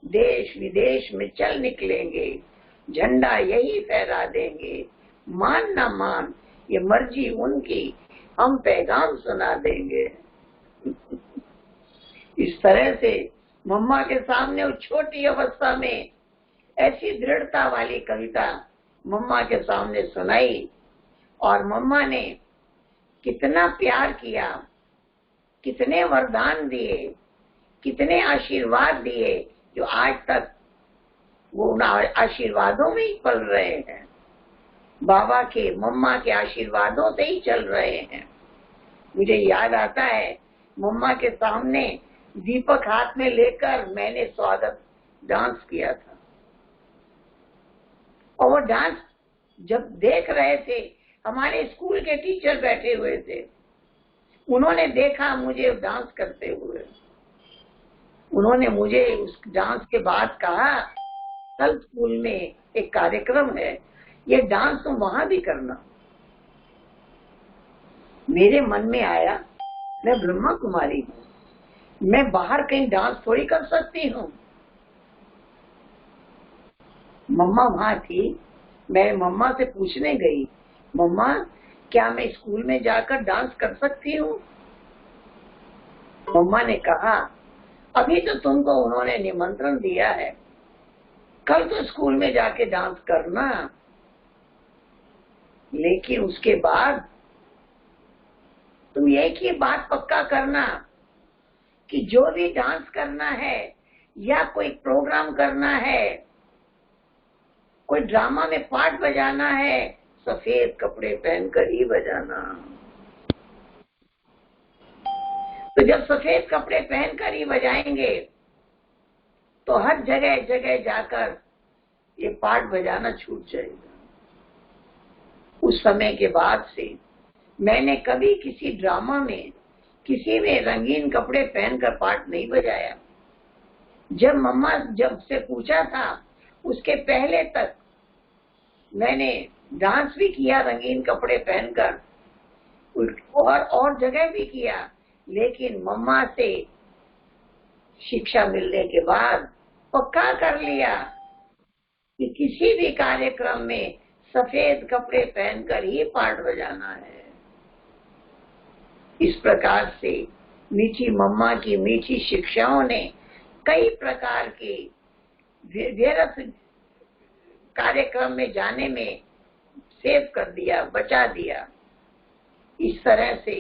देश विदेश में चल निकलेंगे, झंडा यही फहरा देंगे। मान न मान ये मर्जी उनकी, हम पैगाम सुना देंगे। इस तरह से मम्मा के सामने उस छोटी अवस्था में ऐसी दृढ़ता वाली कविता मम्मा के सामने सुनाई, और मम्मा ने कितना प्यार किया, कितने वरदान दिए, कितने आशीर्वाद दिए, जो आज तक वो उन आशीर्वादों में ही पल रहे हैं। बाबा के, मम्मा के आशीर्वादों से ही चल रहे हैं। मुझे याद आता है, मम्मा के सामने दीपक हाथ में लेकर मैंने स्वागत डांस किया था, और वो डांस जब देख रहे थे, हमारे स्कूल के टीचर बैठे हुए थे, उन्होंने देखा मुझे डांस करते हुए। उन्होंने मुझे उस डांस के बाद कहा, कल स्कूल में एक कार्यक्रम है, ये डांस तुम वहां भी करना। मेरे मन में आया, मैं ब्रह्मा कुमारी हूँ, मैं बाहर कहीं डांस थोड़ी कर सकती हूँ। मम्मा वहां थी, मैं मम्मा से पूछने गई, मम्मा क्या मैं स्कूल में जाकर डांस कर सकती हूँ? मम्मा ने कहा, अभी तो तुमको उन्होंने निमंत्रण दिया है, कल तो स्कूल में जाके डांस करना, लेकिन उसके बाद तुम एक ही बात पक्का करना कि जो भी डांस करना है या कोई प्रोग्राम करना है, कोई ड्रामा में पार्ट बजाना है, सफेद कपड़े पहनकर ही बजाना। तो जब सफेद कपड़े पहनकर ही बजाएंगे तो हर जगह जगह जाकर ये पार्ट बजाना छूट जाएगा। उस समय के बाद से मैंने कभी किसी ड्रामा में, किसी में रंगीन कपड़े पहनकर पार्ट नहीं बजाया। जब मम्मा जब से पूछा था, उसके पहले तक मैंने डांस भी किया रंगीन कपड़े पहनकर, और जगह भी किया, लेकिन मम्मा से शिक्षा मिलने के बाद पक्का कर लिया कि किसी भी कार्यक्रम में सफेद कपड़े पहनकर ही पार्ट बजाना है। इस प्रकार से मीठी मम्मा की मीठी शिक्षाओं ने कई प्रकार के व्यर्थ कार्यक्रम में जाने में सेव कर दिया, बचा दिया। इस तरह से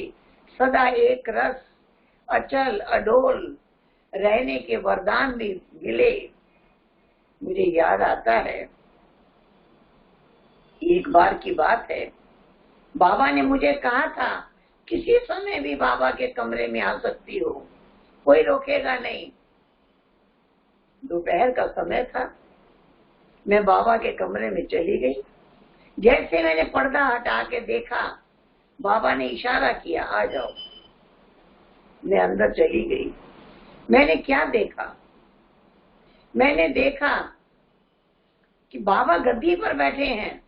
सदा एक रस, अचल अडोल रहने के वरदान भी मिले। मुझे याद आता है, एक बार की बात है, बाबा ने मुझे कहा था, किसी समय भी बाबा के कमरे में आ सकती हो, कोई रोकेगा नहीं। दोपहर का समय था, मैं बाबा के कमरे में चली गई। जैसे मैंने पर्दा हटा के देखा, बाबा ने इशारा किया, आ जाओ। मैं अंदर चली गई। मैंने क्या देखा? मैंने देखा कि बाबा गद्दी पर बैठे हैं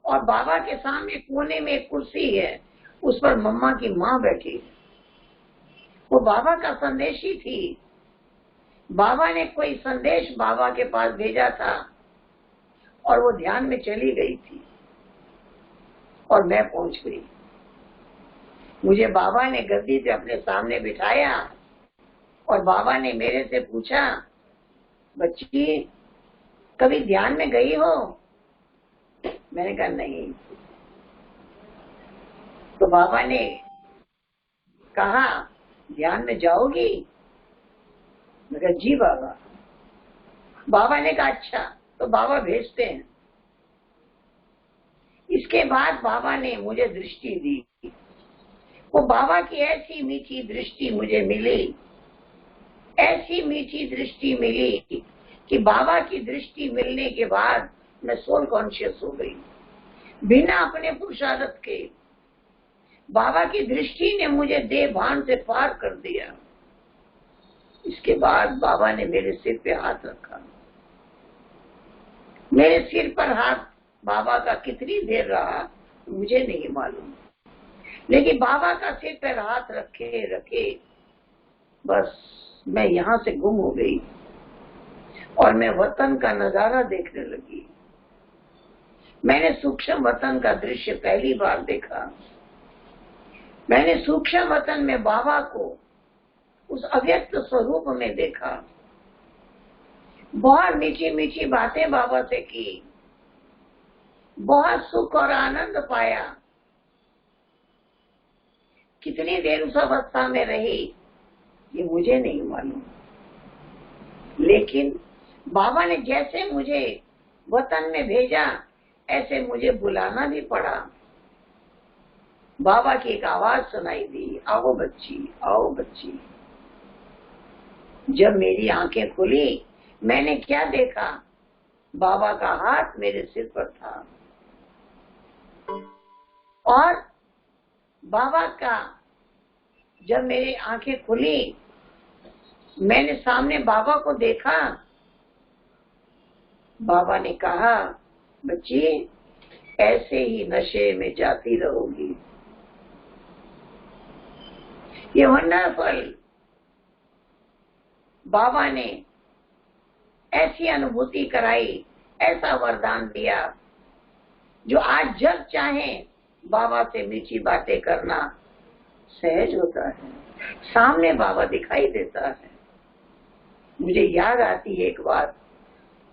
और बाबा के सामने कोने में एक कुर्सी है, उस पर मम्मा की माँ बैठी है। वो बाबा का संदेशी थी। बाबा ने कोई संदेश बाबा के पास भेजा था और वो ध्यान में चली गई थी, और मैं पहुंच गई। मुझे बाबा ने गद्दी पे अपने सामने बिठाया और बाबा ने मेरे से पूछा, बच्ची कभी ध्यान में गई हो? मैंने कहा नहीं। तो बाबा ने कहा, ध्यान में जाओगी? मैं कहा जी बाबा। बाबा ने कहा अच्छा, तो बाबा भेजते हैं। इसके बाद बाबा ने मुझे दृष्टि दी। वो बाबा की ऐसी मीठी दृष्टि मुझे मिली, ऐसी मीठी दृष्टि मिली कि बाबा की दृष्टि मिलने के बाद मैं सोल कॉन्शियस हो गई, बिना अपने पुरुषार्थ के। बाबा की दृष्टि ने मुझे देह भान से पार कर दिया। उसके बाद बाबा ने मेरे सिर पे हाथ रखा। मेरे सिर पर हाथ बाबा का कितनी देर रहा मुझे नहीं मालूम, लेकिन बाबा का सिर पर हाथ रखे रखे बस मैं यहाँ से गुम हो गई और मैं वतन का नजारा देखने लगी। मैंने सूक्ष्म वतन का दृश्य पहली बार देखा। मैंने सूक्ष्म वतन में बाबा को उस अव्यक्त स्वरूप में देखा। बहुत मीठी मीठी बातें बाबा से की, बहुत सुख और आनंद पाया। कितनी देर उस अवस्था में रही ये मुझे नहीं मालूम, लेकिन बाबा ने जैसे मुझे वतन में भेजा ऐसे मुझे बुलाना भी पड़ा। बाबा की एक आवाज सुनाई दी, आओ बच्ची, आओ बच्ची। जब मेरी आंखें खुली मैंने क्या देखा, बाबा का हाथ मेरे सिर पर था और बाबा का जब मेरी आंखें खुली मैंने सामने बाबा को देखा। बाबा ने कहा, बच्ची ऐसे ही नशे में जाती रहोगी। ये वंडरफुल, बाबा ने ऐसी अनुभूति कराई, ऐसा वरदान दिया जो आज जब चाहे बाबा से मीठी बातें करना सहज होता है। सामने बाबा दिखाई देता है। मुझे याद आती है एक बात,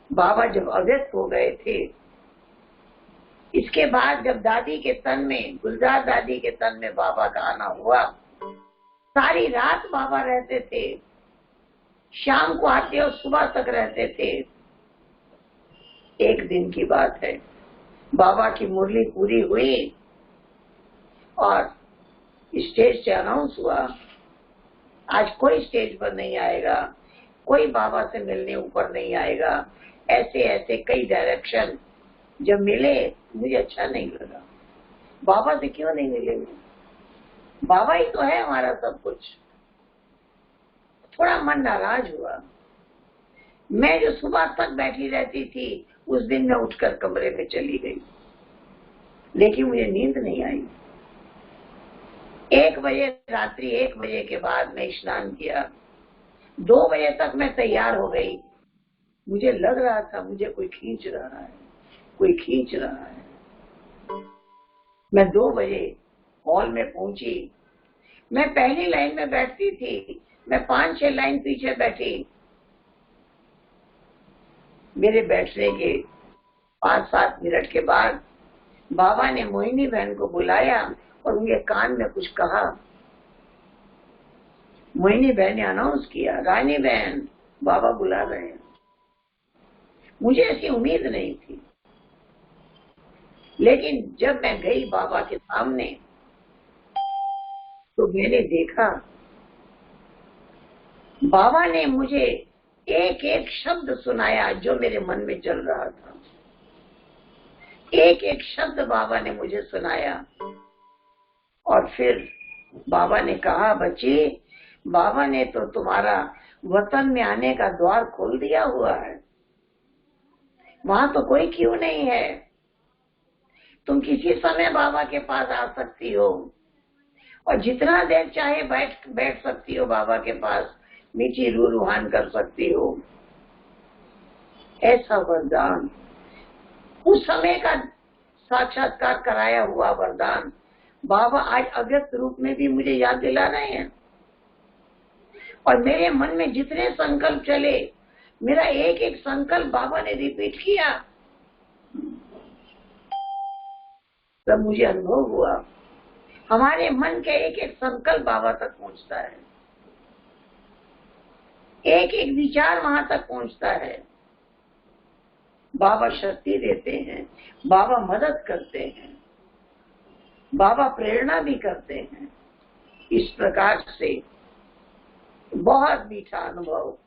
बाबा जब अव्यक्त हो गए थे, इसके बाद जब दादी के तन में, गुलजार दादी के तन में बाबा का आना हुआ, सारी रात बाबा रहते थे, शाम को आते और सुबह तक रहते थे। एक दिन की बात है, बाबा की मुरली पूरी हुई और स्टेज से अनाउंस हुआ, आज कोई स्टेज पर नहीं आएगा, कोई बाबा से मिलने ऊपर नहीं आएगा। ऐसे ऐसे कई डायरेक्शन जब मिले मुझे अच्छा नहीं लगा। बाबा से क्यों नहीं मिलेंगे, बाबा ही तो है हमारा सब कुछ। थोड़ा मन नाराज हुआ। मैं जो सुबह तक बैठी रहती थी उस दिन मैं उठकर कमरे में चली गई, लेकिन मुझे नींद नहीं आई। 1 बजे रात्रि 1 बजे के बाद मैं स्नान किया। 2 बजे तक मैं तैयार हो गई। मुझे लग रहा था मुझे कोई खींच रहा है, कोई खींच रहा है। मैं 2 बजे हॉल में पहुंची। मैं पहली लाइन में बैठती थी, मैं 5-6 लाइन पीछे बैठी। मेरे बैठने के 5-7 मिनट के बाद बाबा ने मोहिनी बहन को बुलाया और उनके कान में कुछ कहा। मोहिनी बहन ने अनाउंस किया, रानी बहन बाबा बुला रहे हैं। मुझे ऐसी उम्मीद नहीं थी, लेकिन जब मैं गई बाबा के सामने तो मैंने देखा बाबा ने मुझे एक एक शब्द सुनाया जो मेरे मन में चल रहा था। एक एक शब्द बाबा ने मुझे सुनाया और फिर बाबा ने कहा, बच्ची बाबा ने तो तुम्हारा वतन में आने का द्वार खोल दिया हुआ है, वहां तो कोई क्यों नहीं है, तुम किसी समय बाबा के पास आ सकती हो और जितना देर चाहे बैठ सकती हो बाबा के पास, मीठी रूहान कर सकती हो। ऐसा वरदान, उस समय का साक्षात्कार कराया हुआ वरदान बाबा आज अव्यक्त रूप में भी मुझे याद दिला रहे हैं। और मेरे मन में जितने संकल्प चले, मेरा एक एक संकल्प बाबा ने रिपीट किया। तब मुझे अनुभव हुआ हमारे मन के एक एक संकल्प बाबा तक पहुंचता है, एक एक विचार वहां तक पहुंचता है। बाबा शक्ति देते हैं, बाबा मदद करते हैं, बाबा प्रेरणा भी करते हैं। इस प्रकार से बहुत मीठा अनुभव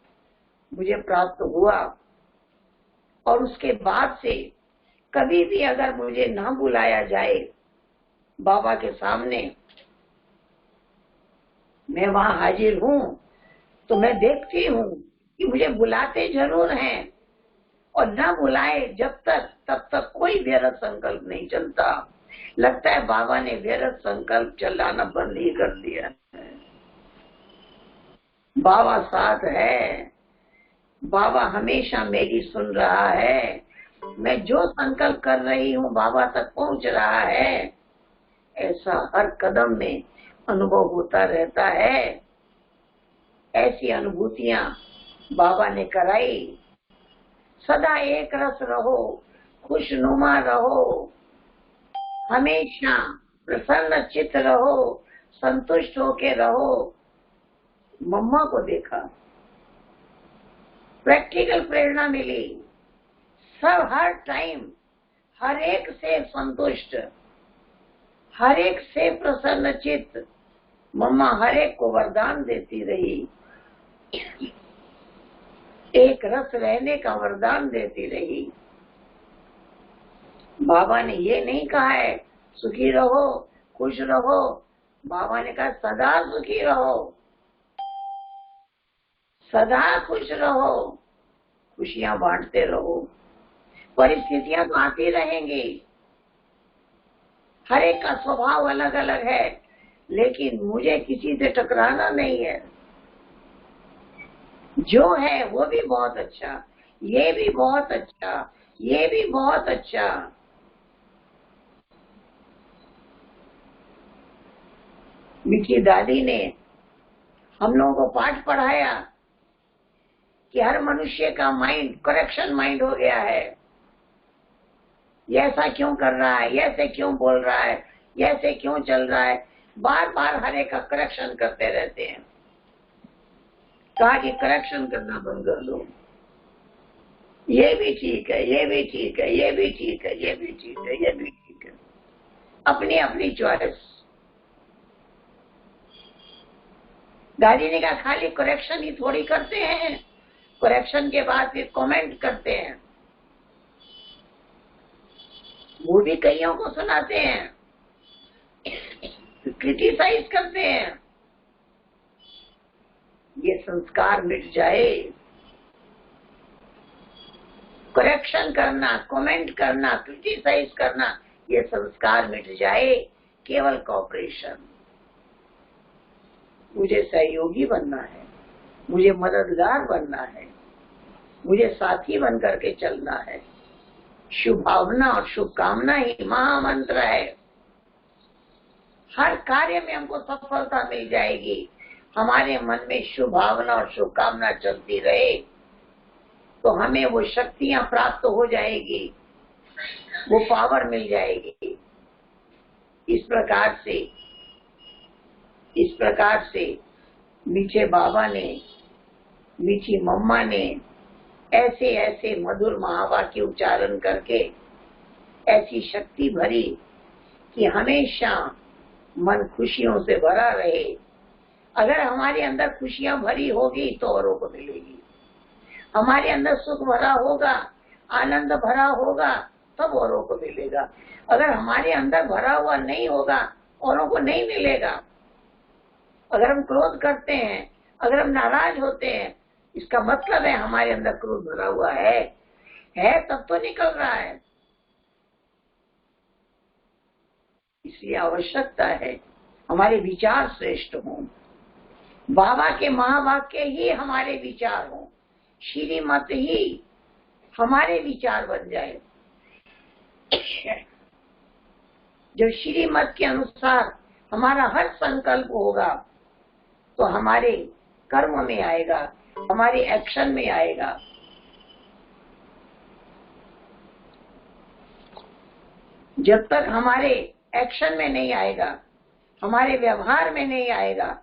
मुझे प्राप्त हुआ और उसके बाद से कभी भी अगर मुझे ना बुलाया जाए बाबा के सामने, मैं वहां हाजिर हूं, तो मैं देखती हूँ कि मुझे बुलाते जरूर हैं, और न बुलाए जब तक तब तक कोई व्यर्थ संकल्प नहीं चलता। लगता है बाबा ने व्यर्थ संकल्प चलाना बंद ही कर दिया है। बाबा साथ है, बाबा हमेशा मेरी सुन रहा है। मैं जो संकल्प कर रही हूँ बाबा तक पहुंच रहा है, ऐसा हर कदम में अनुभव होता रहता है। ऐसी अनुभूतियां बाबा ने कराई। सदा एक रस रहो, खुशनुमा रहो, हमेशा प्रसन्न चित्त रहो, संतुष्ट होके रहो। मम्मा को देखा, प्रैक्टिकल प्रेरणा मिली। सब हर टाइम हर एक से संतुष्ट, हर एक से प्रसन्न चित्त। मम्मा हर एक को वरदान देती रही, एक रस रहने का वरदान देती रही। बाबा ने ये नहीं कहा है सुखी रहो, खुश रहो। बाबा ने कहा सदा सुखी रहो, सदा खुश रहो, खुशियां बांटते रहो। परिस्थितियां तो आती रहेंगी, हर एक का स्वभाव अलग अलग है, लेकिन मुझे किसी से टकराना नहीं है। जो है वो भी बहुत अच्छा, ये भी बहुत अच्छा, ये भी बहुत अच्छा। मीठी दादी ने हम लोगों को पाठ पढ़ाया कि हर मनुष्य का माइंड करेक्शन माइंड हो गया है। ये ऐसा क्यों कर रहा है, ये ऐसे क्यों बोल रहा है, ये ऐसे क्यों चल रहा है, बार बार हर एक का करेक्शन करते रहते हैं। कहा कि करेक्शन करना बंद कर दो। ये भी ठीक है, ये भी ठीक है, ये भी ठीक है, ये भी ठीक है, ये भी ठीक है। अपनी अपनी चॉइस। दादी ने कहा खाली करेक्शन ही थोड़ी करते हैं, करेक्शन के बाद फिर कमेंट करते हैं, वो भी कईयों को सुनाते हैं, क्रिटिसाइज करते हैं। ये संस्कार मिट जाए। करेक्शन करना, कमेंट करना, क्रिटिसाइज करना, ये संस्कार मिट जाए। केवल कॉपरेशन। मुझे सहयोगी बनना है, मुझे मददगार बनना है, मुझे साथी बन करके चलना है। शुभ भावना और शुभकामना ही महामंत्र है। हर कार्य में हमको सफलता मिल जाएगी। हमारे मन में शुभ भावना और शुभकामना चलती रहे तो हमें वो शक्तियां प्राप्त हो जाएगी, वो पावर मिल जाएगी। इस प्रकार से मीठे बाबा ने, मीठी मम्मा ने ऐसे ऐसे मधुर महावाक्य उच्चारण करके ऐसी शक्ति भरी कि हमेशा मन खुशियों से भरा रहे। अगर हमारे अंदर खुशियां भरी होगी तो औरों को मिलेगी। हमारे अंदर सुख भरा होगा, आनंद भरा होगा, तब औरों को मिलेगा। अगर हमारे अंदर भरा हुआ नहीं होगा, औरों को नहीं मिलेगा। अगर हम क्रोध करते हैं, अगर हम नाराज होते हैं, इसका मतलब है हमारे अंदर क्रोध भरा हुआ है तब तो निकल रहा है। इसलिए आवश्यकता है हमारे विचार श्रेष्ठ हों, बाबा के महावाक्य ही हमारे विचार हों, श्रीमत ही हमारे विचार बन जाए। जब श्रीमत के अनुसार हमारा हर संकल्प होगा तो हमारे कर्म में आएगा, हमारे एक्शन में आएगा। जब तक हमारे एक्शन में नहीं आएगा, हमारे व्यवहार में नहीं आएगा,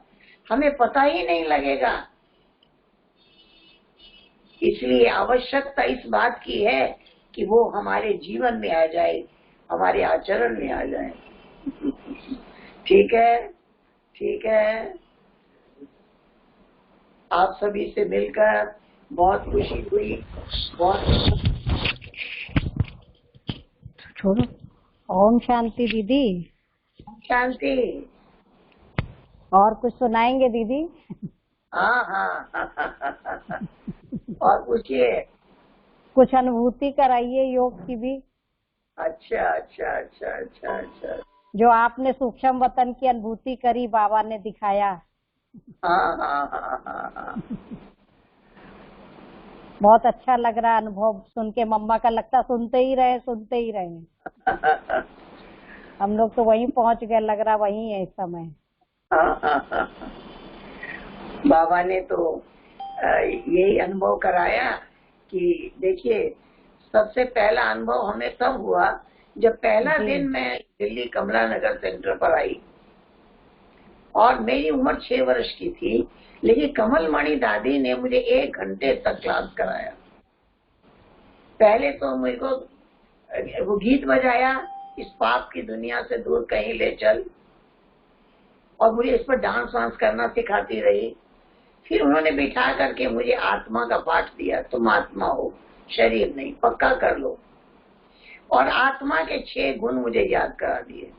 हमें पता ही नहीं लगेगा। इसलिए आवश्यकता इस बात की है कि वो हमारे जीवन में आ जाए, हमारे आचरण में आ जाए। ठीक है, ठीक है। आप सभी से मिलकर बहुत खुशी हुई। बहुत छोड़ो। ओम शांति दीदी। शांति। और कुछ सुनाएंगे दीदी? हाँ हाँ और पूछिए। कुछ अनुभूति कराइए योग की भी, अच्छा अच्छा अच्छा अच्छा अच्छा। जो आपने सूक्ष्म वतन की अनुभूति करी, बाबा ने दिखाया। हाँ हाँ हाँ हाँ हाँ। बहुत अच्छा लग रहा अनुभव सुन के, मम्मा का लगता सुनते ही रहे सुनते ही रहे। हम लोग तो वहीं पहुंच गए, लग रहा वहीं है इस समय। हाँ हाँ हाँ। बाबा ने तो यही अनुभव कराया कि देखिए, सबसे पहला अनुभव हमें तब हुआ जब पहला जी दिन मैं दिल्ली कमला नगर सेंटर पर आई और मेरी उम्र 6 वर्ष की थी, लेकिन कमल मणि दादी ने मुझे 1 घंटे तक क्लास कराया। पहले तो मुझे को वो गीत बजाया, इस पाप की दुनिया से दूर कहीं ले चल, और मुझे इस पर डांस वांस करना सिखाती रही। फिर उन्होंने बिठा करके मुझे आत्मा का पाठ दिया, तुम आत्मा हो, शरीर नहीं, पक्का कर लो। और आत्मा के 6 गुण मुझे याद करा दिए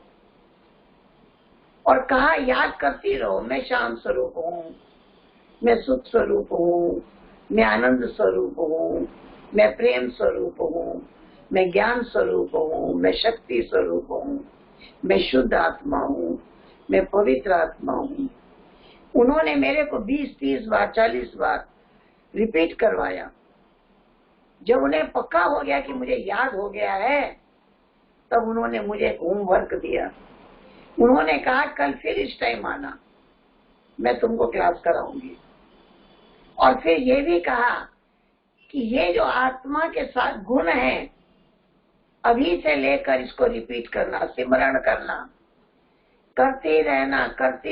और कहा याद करती रहो, मैं शांत स्वरूप हूँ, मैं सुख स्वरूप हूँ, मैं आनंद स्वरूप हूँ, मैं प्रेम स्वरूप हूँ, मैं ज्ञान स्वरूप हूँ, मैं शक्ति स्वरूप हूँ, मैं शुद्ध आत्मा हूँ, मैं पवित्र आत्मा हूँ। उन्होंने मेरे को 20-30 बार 40 बार रिपीट करवाया। जब उन्हें पक्का हो गया कि मुझे याद हो गया है, तब उन्होंने मुझे एक होमवर्क दिया। उन्होंने कहा कल फिर इस टाइम आना, मैं तुमको क्लास कराऊंगी। और फिर ये भी कहा कि ये जो आत्मा के साथ गुण हैं, अभी से लेकर इसको रिपीट करना, सिमरण करना, करते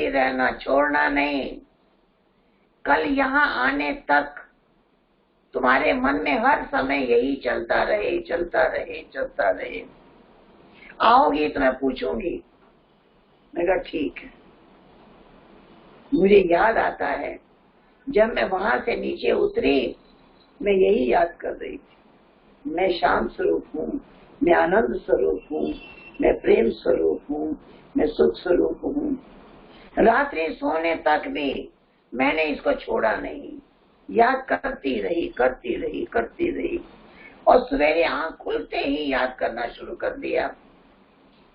रहना, छोड़ना नहीं। कल यहाँ आने तक तुम्हारे मन में हर समय यही चलता रहे, चलता रहे, चलता रहे। आओगी तो मैं पूछूंगी। मैं कहा ठीक है। मुझे याद आता है जब मैं वहां से नीचे उतरी, मैं यही याद कर रही थी, मैं शांत स्वरूप हूँ, मैं आनंद स्वरूप हूँ, मैं प्रेम स्वरूप हूँ, मैं सुख स्वरूप हूँ। रात्रि सोने तक भी मैंने इसको छोड़ा नहीं, याद करती रही, करती रही, करती रही। और सवेरे आंख खुलते ही याद करना शुरू कर दिया।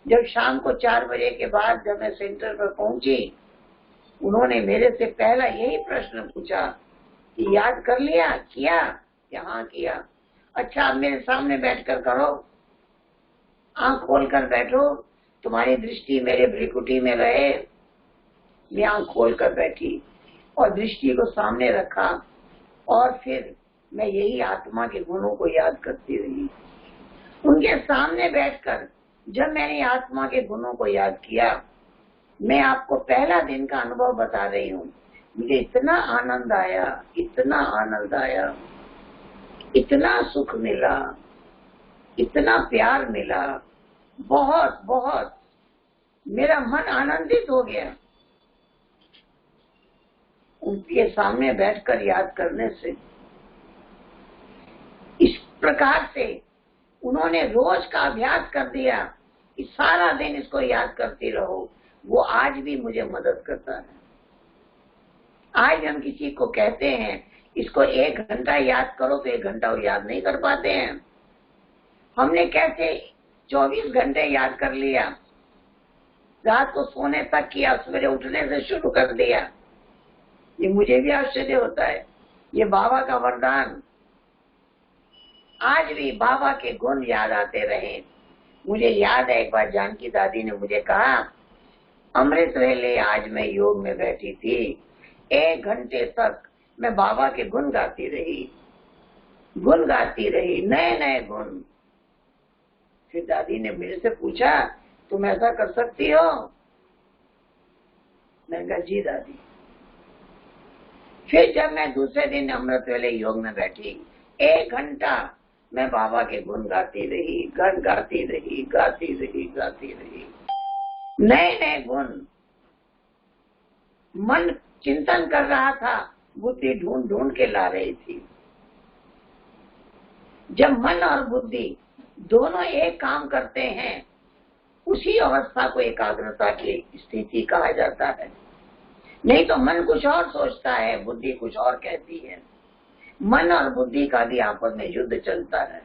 जब शाम को 4 बजे के बाद जब मैं सेंटर पर पहुंची, उन्होंने मेरे से पहला यही प्रश्न पूछा कि याद कर लिया, किया? हाँ किया। अच्छा अब मेरे सामने बैठकर करो, आंख खोलकर बैठो, तुम्हारी दृष्टि मेरे भ्रिकुटी में रहे। मैं आंख खोलकर बैठी और दृष्टि को सामने रखा और फिर मैं यही आत्मा के गुणों को याद करती रही। उनके सामने बैठकर जब मैंने आत्मा के गुणों को याद किया, मैं आपको पहला दिन का अनुभव बता रही हूँ, मुझे इतना आनंद आया, इतना आनंद आया, इतना सुख मिला, इतना प्यार मिला, बहुत बहुत मेरा मन आनंदित हो गया उनके सामने बैठकर याद करने से। इस प्रकार से उन्होंने रोज का अभ्यास कर दिया कि सारा दिन इसको याद करती रहो। वो आज भी मुझे मदद करता है। आज हम किसी को कहते हैं इसको 1 घंटा याद करो, तो 1 घंटा वो याद नहीं कर पाते हैं। हमने कैसे 24 घंटे याद कर लिया, रात को सोने तक किया, सवेरे उठने से शुरू कर दिया। ये मुझे भी आश्चर्य होता है, ये बाबा का वरदान। आज भी बाबा के गुण याद आते रहे। मुझे याद है एक बार जानकी दादी ने मुझे कहा, अमृत वेले आज मैं योग में बैठी थी, 1 घंटे तक मैं बाबा के गुण गाती रही, गुण गाती रही, नए नए गुण। फिर दादी ने मेरे से पूछा, तुम ऐसा कर सकती हो? मैंने कहा जी दादी। फिर जब मैं दूसरे दिन अमृत वेले योग में बैठी, 1 घंटा मैं बाबा के गुण गाती रही, गाती रही, गाती रही, गाती रही, नए नए गुण। मन चिंतन कर रहा था, बुद्धि ढूंढ ढूंढ के ला रही थी। जब मन और बुद्धि दोनों एक काम करते हैं, उसी अवस्था को एकाग्रता की स्थिति कहा जाता है। नहीं तो मन कुछ और सोचता है, बुद्धि कुछ और कहती है। मन और बुद्धि का भी आपस में युद्ध चलता है।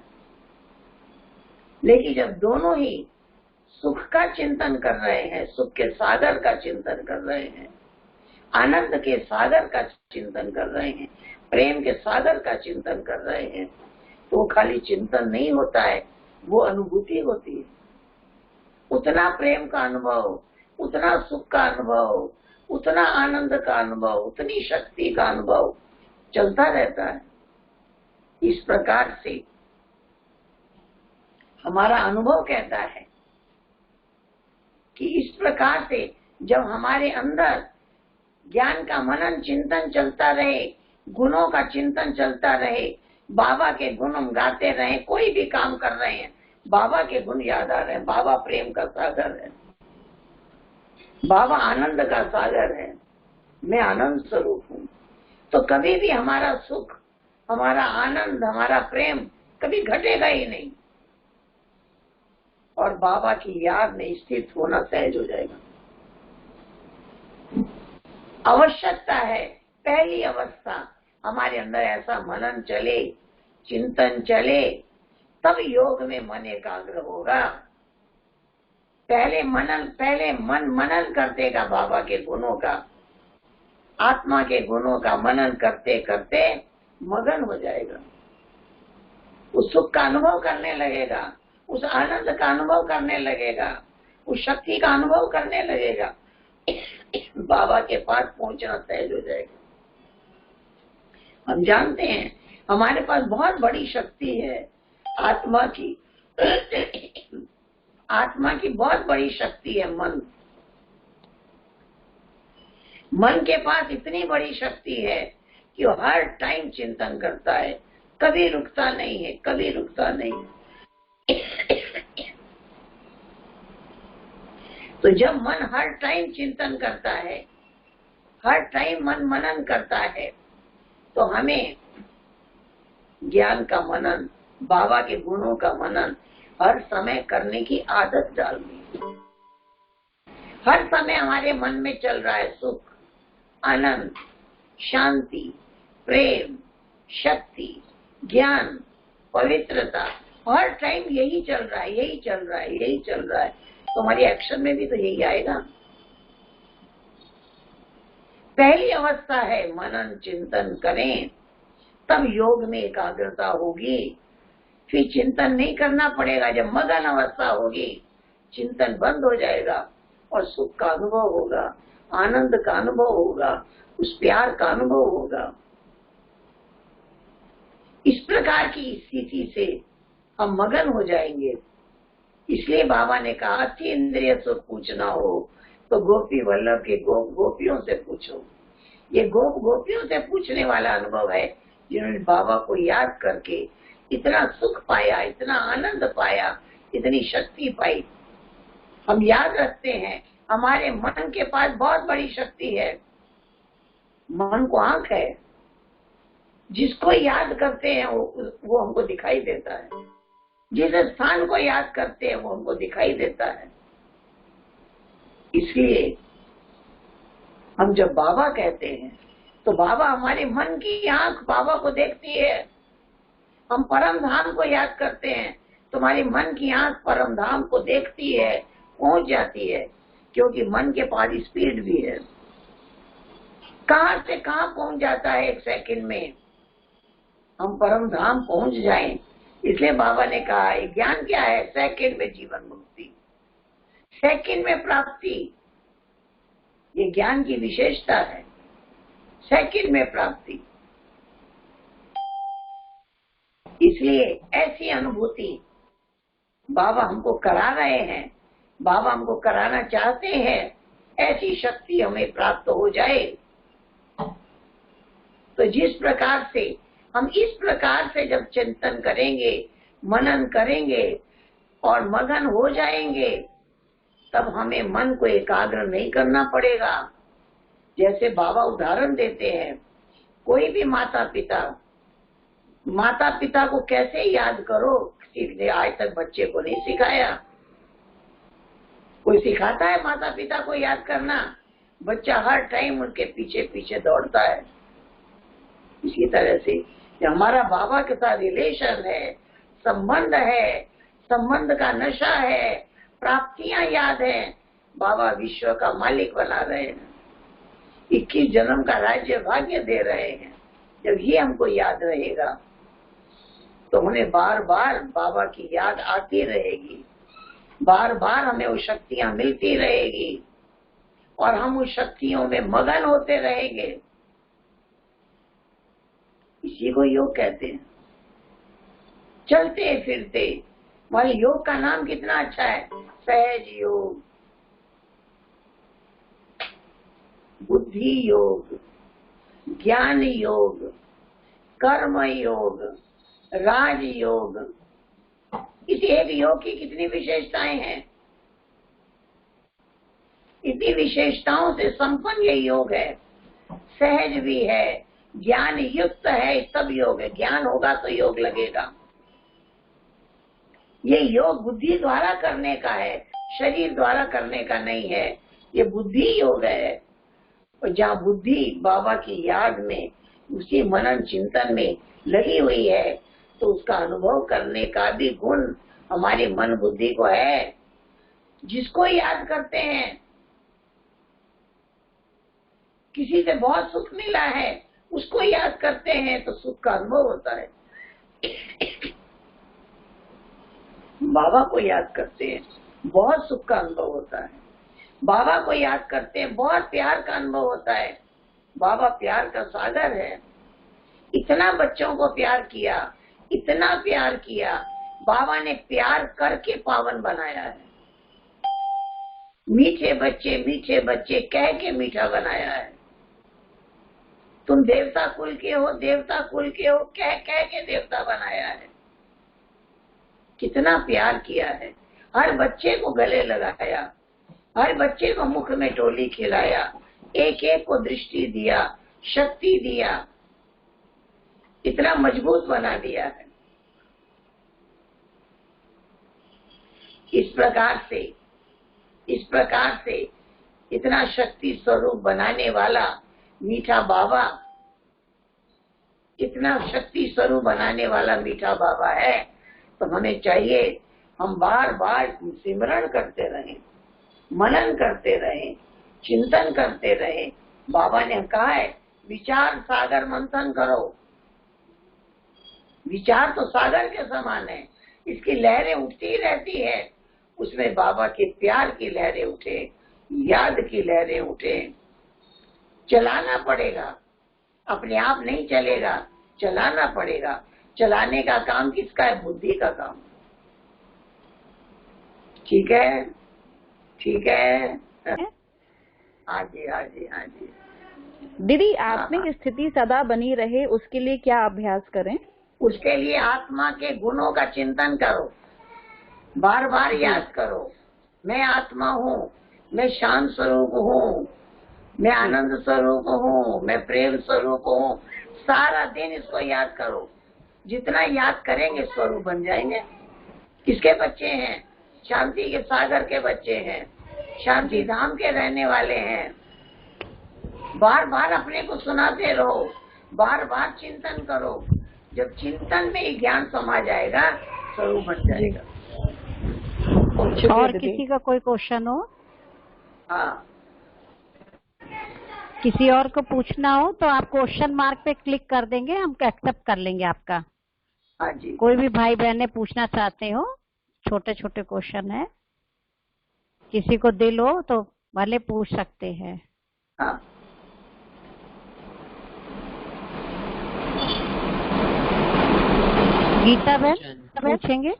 लेकिन जब दोनों ही सुख का चिंतन कर रहे हैं, सुख के सागर का चिंतन कर रहे हैं, आनंद के सागर का चिंतन कर रहे हैं, प्रेम के सागर का चिंतन कर रहे हैं, तो खाली चिंतन नहीं होता है, वो अनुभूति होती है। उतना प्रेम का अनुभव, उतना सुख का अनुभव, उतना आनंद का अनुभव, उतनी शक्ति का अनुभव चलता रहता है। इस प्रकार से हमारा अनुभव कहता है कि इस प्रकार से जब हमारे अंदर ज्ञान का मनन चिंतन चलता रहे, गुणों का चिंतन चलता रहे, बाबा के गुण हम गाते रहे, कोई भी काम कर रहे हैं बाबा के गुण याद आ रहे हैं। बाबा प्रेम का सागर है, बाबा आनंद का सागर है, मैं आनंद स्वरूप हूँ। तो कभी भी हमारा सुख, हमारा आनंद, हमारा प्रेम कभी घटेगा ही नहीं, और बाबा की याद में स्थित होना सहज हो जाएगा। आवश्यकता है पहली अवस्था हमारे अंदर ऐसा मनन चले, चिंतन चले, तब योग में मन एकाग्र होगा। पहले मन मनन करतेगा बाबा के गुणों का, आत्मा के गुणों का मनन करते करते मगन हो जाएगा, उस सुख का अनुभव करने लगेगा, उस आनंद का अनुभव करने लगेगा, उस शक्ति का अनुभव करने लगेगा। बाबा के पास पहुंचना सहज हो जाएगा। हम जानते हैं हमारे पास बहुत बड़ी शक्ति है आत्मा की। आत्मा की बहुत बड़ी शक्ति है मन। मन के पास इतनी बड़ी शक्ति है कि वो हर टाइम चिंतन करता है, कभी रुकता नहीं है, कभी रुकता नहीं। तो जब मन हर टाइम चिंतन करता है, हर टाइम मन मनन करता है, तो हमें ज्ञान का मनन, बाबा के गुणों का मनन हर समय करने की आदत डालनी। हर समय हमारे मन में चल रहा है सुख, आनंद, शांति, प्रेम, शक्ति, ज्ञान, पवित्रता, हर टाइम यही चल रहा है, यही चल रहा है, यही चल रहा है। तो हमारी एक्शन में भी तो यही आएगा। पहली अवस्था है मनन चिंतन करें, तब योग में एकाग्रता होगी। फिर चिंतन नहीं करना पड़ेगा। जब मगन अवस्था होगी, चिंतन बंद हो जाएगा और सुख का अनुभव होगा, आनंद का अनुभव होगा, उस प्यार का अनुभव होगा। इस प्रकार की स्थिति से हम मगन हो जाएंगे। इसलिए बाबा ने कहा अति इंद्रिय सुख पूछना हो तो गोपी वल्लभ के गोपियों से पूछो। ये गोपियों से पूछने वाला अनुभव है, जिन्होंने बाबा को याद करके इतना सुख पाया, इतना आनंद पाया, इतनी शक्ति पाई। हम याद रखते हैं हमारे मन के पास बहुत बड़ी शक्ति है। मन को आंख है, जिसको याद करते हैं वो हमको दिखाई देता है। जिस स्थान को याद करते हैं वो हमको दिखाई देता है। इसलिए हम जब बाबा कहते हैं तो बाबा हमारे मन की आंख बाबा को देखती है। हम परम धाम को याद करते हैं, तुम्हारी मन की आंख परम धाम को देखती है, पहुंच जाती है, क्योंकि मन के पास स्पीड भी है। कहां से कहां पहुंच जाता है, एक सेकंड में हम परम धाम पहुंच जाएं। इसलिए बाबा ने कहा ज्ञान क्या है, सेकंड में जीवन मुक्ति, सेकंड में प्राप्ति। ये ज्ञान की विशेषता है, सेकंड में प्राप्ति। इसलिए ऐसी अनुभूति बाबा हमको करा रहे हैं, बाबा हमको कराना चाहते हैं। ऐसी शक्ति हमें प्राप्त हो जाए तो जिस प्रकार से हम इस प्रकार से जब चिंतन करेंगे, मनन करेंगे और मगन हो जाएंगे, तब हमें मन को एकाग्र नहीं करना पड़ेगा। जैसे बाबा उदाहरण देते हैं, कोई भी माता पिता को कैसे याद करो, किसी ने आज तक बच्चे को नहीं सिखाया। कोई सिखाता है माता पिता को याद करना? बच्चा हर टाइम उनके पीछे पीछे दौड़ता है। इसी तरह से हमारा बाबा के साथ रिलेशन है, संबंध है, संबंध का नशा है, प्राप्तियां याद है, बाबा विश्व का मालिक बना रहे हैं, 21 जन्म का राज्य भाग्य दे रहे हैं। जब ये हमको याद रहेगा तो उन्हें बार बार बाबा की याद आती रहेगी, बार बार हमें वो शक्तियां मिलती रहेगी और हम उस शक्तियों में मगन होते रहेंगे। इसी को योग कहते हैं। चलते फिरते वाले योग का नाम कितना अच्छा है, सहज योग, बुद्धि योग, ज्ञान योग, कर्म योग, राज योग। इस एक योग की कितनी विशेषताएं हैं। इतनी विशेषताओं से संपन्न ये योग है, सहज भी है, ज्ञान युक्त है, सब योग है। ज्ञान होगा तो योग लगेगा। ये योग बुद्धि द्वारा करने का है, शरीर द्वारा करने का नहीं है। ये बुद्धि योग है। और जहाँ बुद्धि बाबा की याद में, उसी मनन चिंतन में लगी हुई है, तो उसका अनुभव करने का भी गुण हमारी मन बुद्धि को है। जिसको याद करते हैं, किसी से बहुत सुख मिला है, उसको याद करते हैं तो सुख का अनुभव होता है। बाबा को याद करते हैं, बहुत सुख का अनुभव होता है। बाबा को याद करते हैं, बहुत प्यार का अनुभव होता है। बाबा प्यार का सागर है। इतना बच्चों को प्यार किया, इतना प्यार किया, बाबा ने प्यार करके पावन बनाया है। मीठे बच्चे कह के मीठा बनाया है। तुम देवता कुल के हो, देवता कुल के हो, कह कह के देवता बनाया है। कितना प्यार किया है। हर बच्चे को गले लगाया, हर बच्चे को मुख में टोली खिलाया, एक एक को दृष्टि दिया, शक्ति दिया, इतना मजबूत बना दिया है। इस प्रकार से इतना शक्ति स्वरूप बनाने वाला मीठा बाबा, इतना शक्ति स्वरूप बनाने वाला मीठा बाबा है। तो हमें चाहिए हम बार बार सिमरण करते रहें, मनन करते रहें, चिंतन करते रहें। बाबा ने कहा है विचार सागर मंथन करो। विचार तो सागर के समान है, इसकी लहरें उठती रहती है। उसमें बाबा के प्यार की लहरें उठे, याद की लहरें उठे। चलाना पड़ेगा, अपने आप नहीं चलेगा, चलाना पड़ेगा। चलाने का काम किसका है? बुद्धि का काम। ठीक है, ठीक है। हाँ जी, हाँ जी, हाँ जी। दीदी, आत्मिक स्थिति सदा बनी रहे, उसके लिए क्या अभ्यास करें? उसके लिए आत्मा के गुणों का चिंतन करो, बार बार याद करो। मैं आत्मा हूँ, मैं शांत स्वरूप हूँ, मैं आनंद स्वरूप हूँ, मैं प्रेम स्वरूप हूँ। सारा दिन इसको याद करो। जितना याद करेंगे स्वरूप बन जाएंगे। किसके बच्चे हैं? शांति के सागर के बच्चे हैं, शांति धाम के रहने वाले हैं। बार बार अपने को सुनाते रहो, बार बार चिंतन करो। जब चिंतन में ही ज्ञान समा जाएगा, स्वरूप बन जाएगा। और किसी का कोई क्वेश्चन हो? हाँ, किसी और को पूछना हो तो आप क्वेश्चन मार्क पे क्लिक कर देंगे, हम एक्सेप्ट कर लेंगे आपका। हाँ जी। कोई भी भाई बहने पूछना चाहते हो, छोटे छोटे क्वेश्चन है, किसी को दिल हो तो भले पूछ सकते हैं। हाँ, गीता बहन पूछेंगे।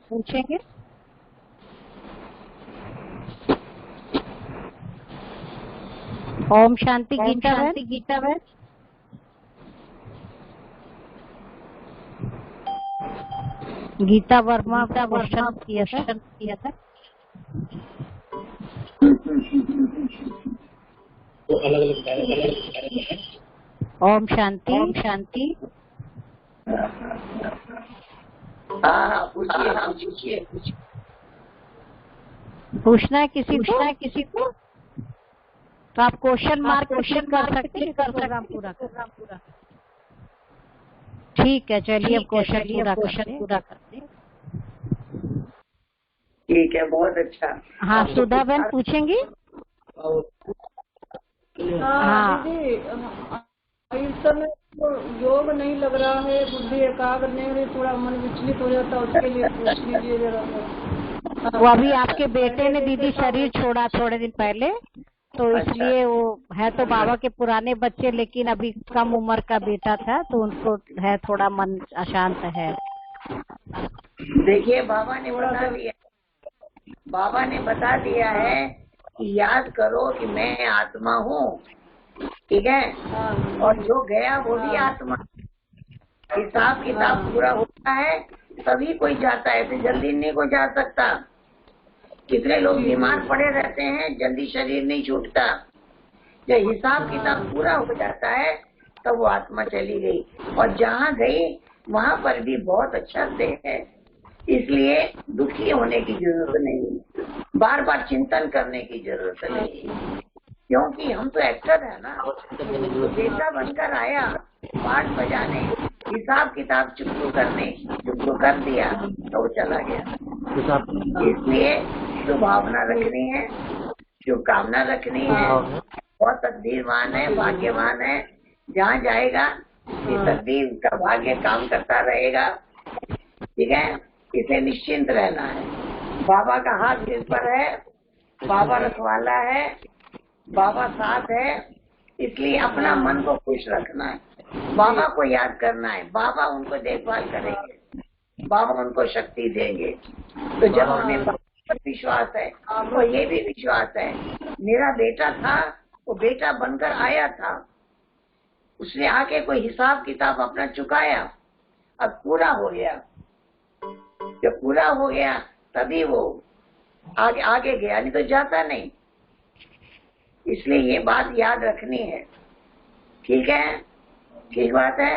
ओम शांति गीता बहन। गीता वर्मा का क्वेश्चन किया था। तो अलग अलग ओम शांति। हाँ, पूछिए। पूछना है किसी को? तो आप क्वेश्चन मार्क कर सकते हैं प्रोग्राम पूरा। ठीक है, चलिए अब क्वेश्चन पूरा करते हैं। ठीक है, बहुत अच्छा। हाँ, सुधा बहन पूछेंगी। हाँ दीदी, इस समय तो योग नहीं लग रहा है, बुद्धि एकाग्र नहीं हो रही, थोड़ा मन विचलित हो जाता है, उसके लिए पूछ लीजिए जरा। वो अभी आपके बेटे ने दीदी शरीर छोड़ा थोड़े दिन पहले, तो इसलिए वो है तो बाबा के पुराने बच्चे, लेकिन अभी कम उम्र का बेटा था, तो उनको है थोड़ा मन अशांत है। देखिए, बाबा ने बता दिया है कि याद करो कि मैं आत्मा हूँ, ठीक है, और जो गया वो भी आत्मा। हिसाब किताब पूरा होता है तभी कोई जाता है, तो जल्दी नहीं कोई जा सकता। कितने लोग बीमार पड़े रहते हैं, जल्दी शरीर नहीं छूटता। जब हिसाब किताब पूरा हो जाता है तब वो आत्मा चली गई, और जहाँ गई वहाँ पर भी बहुत अच्छा से है। इसलिए दुखी होने की जरूरत नहीं, बार बार चिंतन करने की जरूरत नहीं, क्योंकि हम तो एक्टर है ना। तो बेटा बनकर आया पाठ बजाने, हिसाब किताब चुप्पू कर दिया तो वो चला गया। इसलिए शुभभावना रखनी है, शुभकामना रखनी है। बहुत तकदीरवान है, भाग्यवान है, जहाँ जाएगा ये तकदीर का भाग्य काम करता रहेगा, ठीक है। इसे निश्चिंत रहना है। बाबा का हाथ सिर पर है, बाबा रखवाला है, बाबा साथ है, इसलिए अपना मन को खुश रखना है, बाबा को याद करना है। बाबा उनको देखभाल करेंगे, बाबा उनको शक्ति देंगे। तो जब हमें बाबा पर विश्वास है तो ये भी विश्वास है, मेरा बेटा था, वो बेटा बनकर आया था, उसने आके कोई हिसाब किताब अपना चुकाया, अब पूरा हो गया। जब पूरा हो गया तभी वो आगे गया, नहीं तो जाता नहीं। इसलिए ये बात याद रखनी है, ठीक है, ठीक बात है।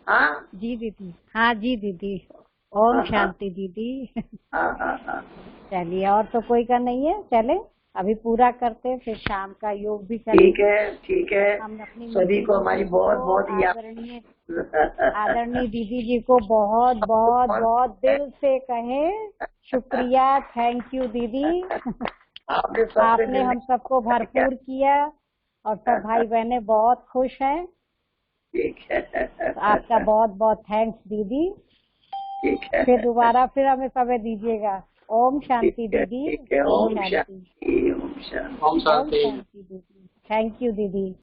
हाँ जी दीदी, हाँ जी दीदी, ओम शांति दीदी। हाँ। चलिए, और तो कोई का नहीं है, चले अभी पूरा करते, फिर शाम का योग भी करें। ठीक है। हम अपनी सभी को हमारी बहुत आदरणीय दीदी जी को बहुत दिल से कहें शुक्रिया, थैंक यू दीदी। आपने हम सबको भरपूर किया, और सब भाई बहने बहुत खुश हैं। ठीक है, आपका बहुत थैंक्स दीदी। ठीक है, फिर दोबारा फिर हमें समय दीजिएगा। ओम शांति दीदी, ओम शांति, ओम शांति। ओम शांति दीदी, थैंक यू दीदी।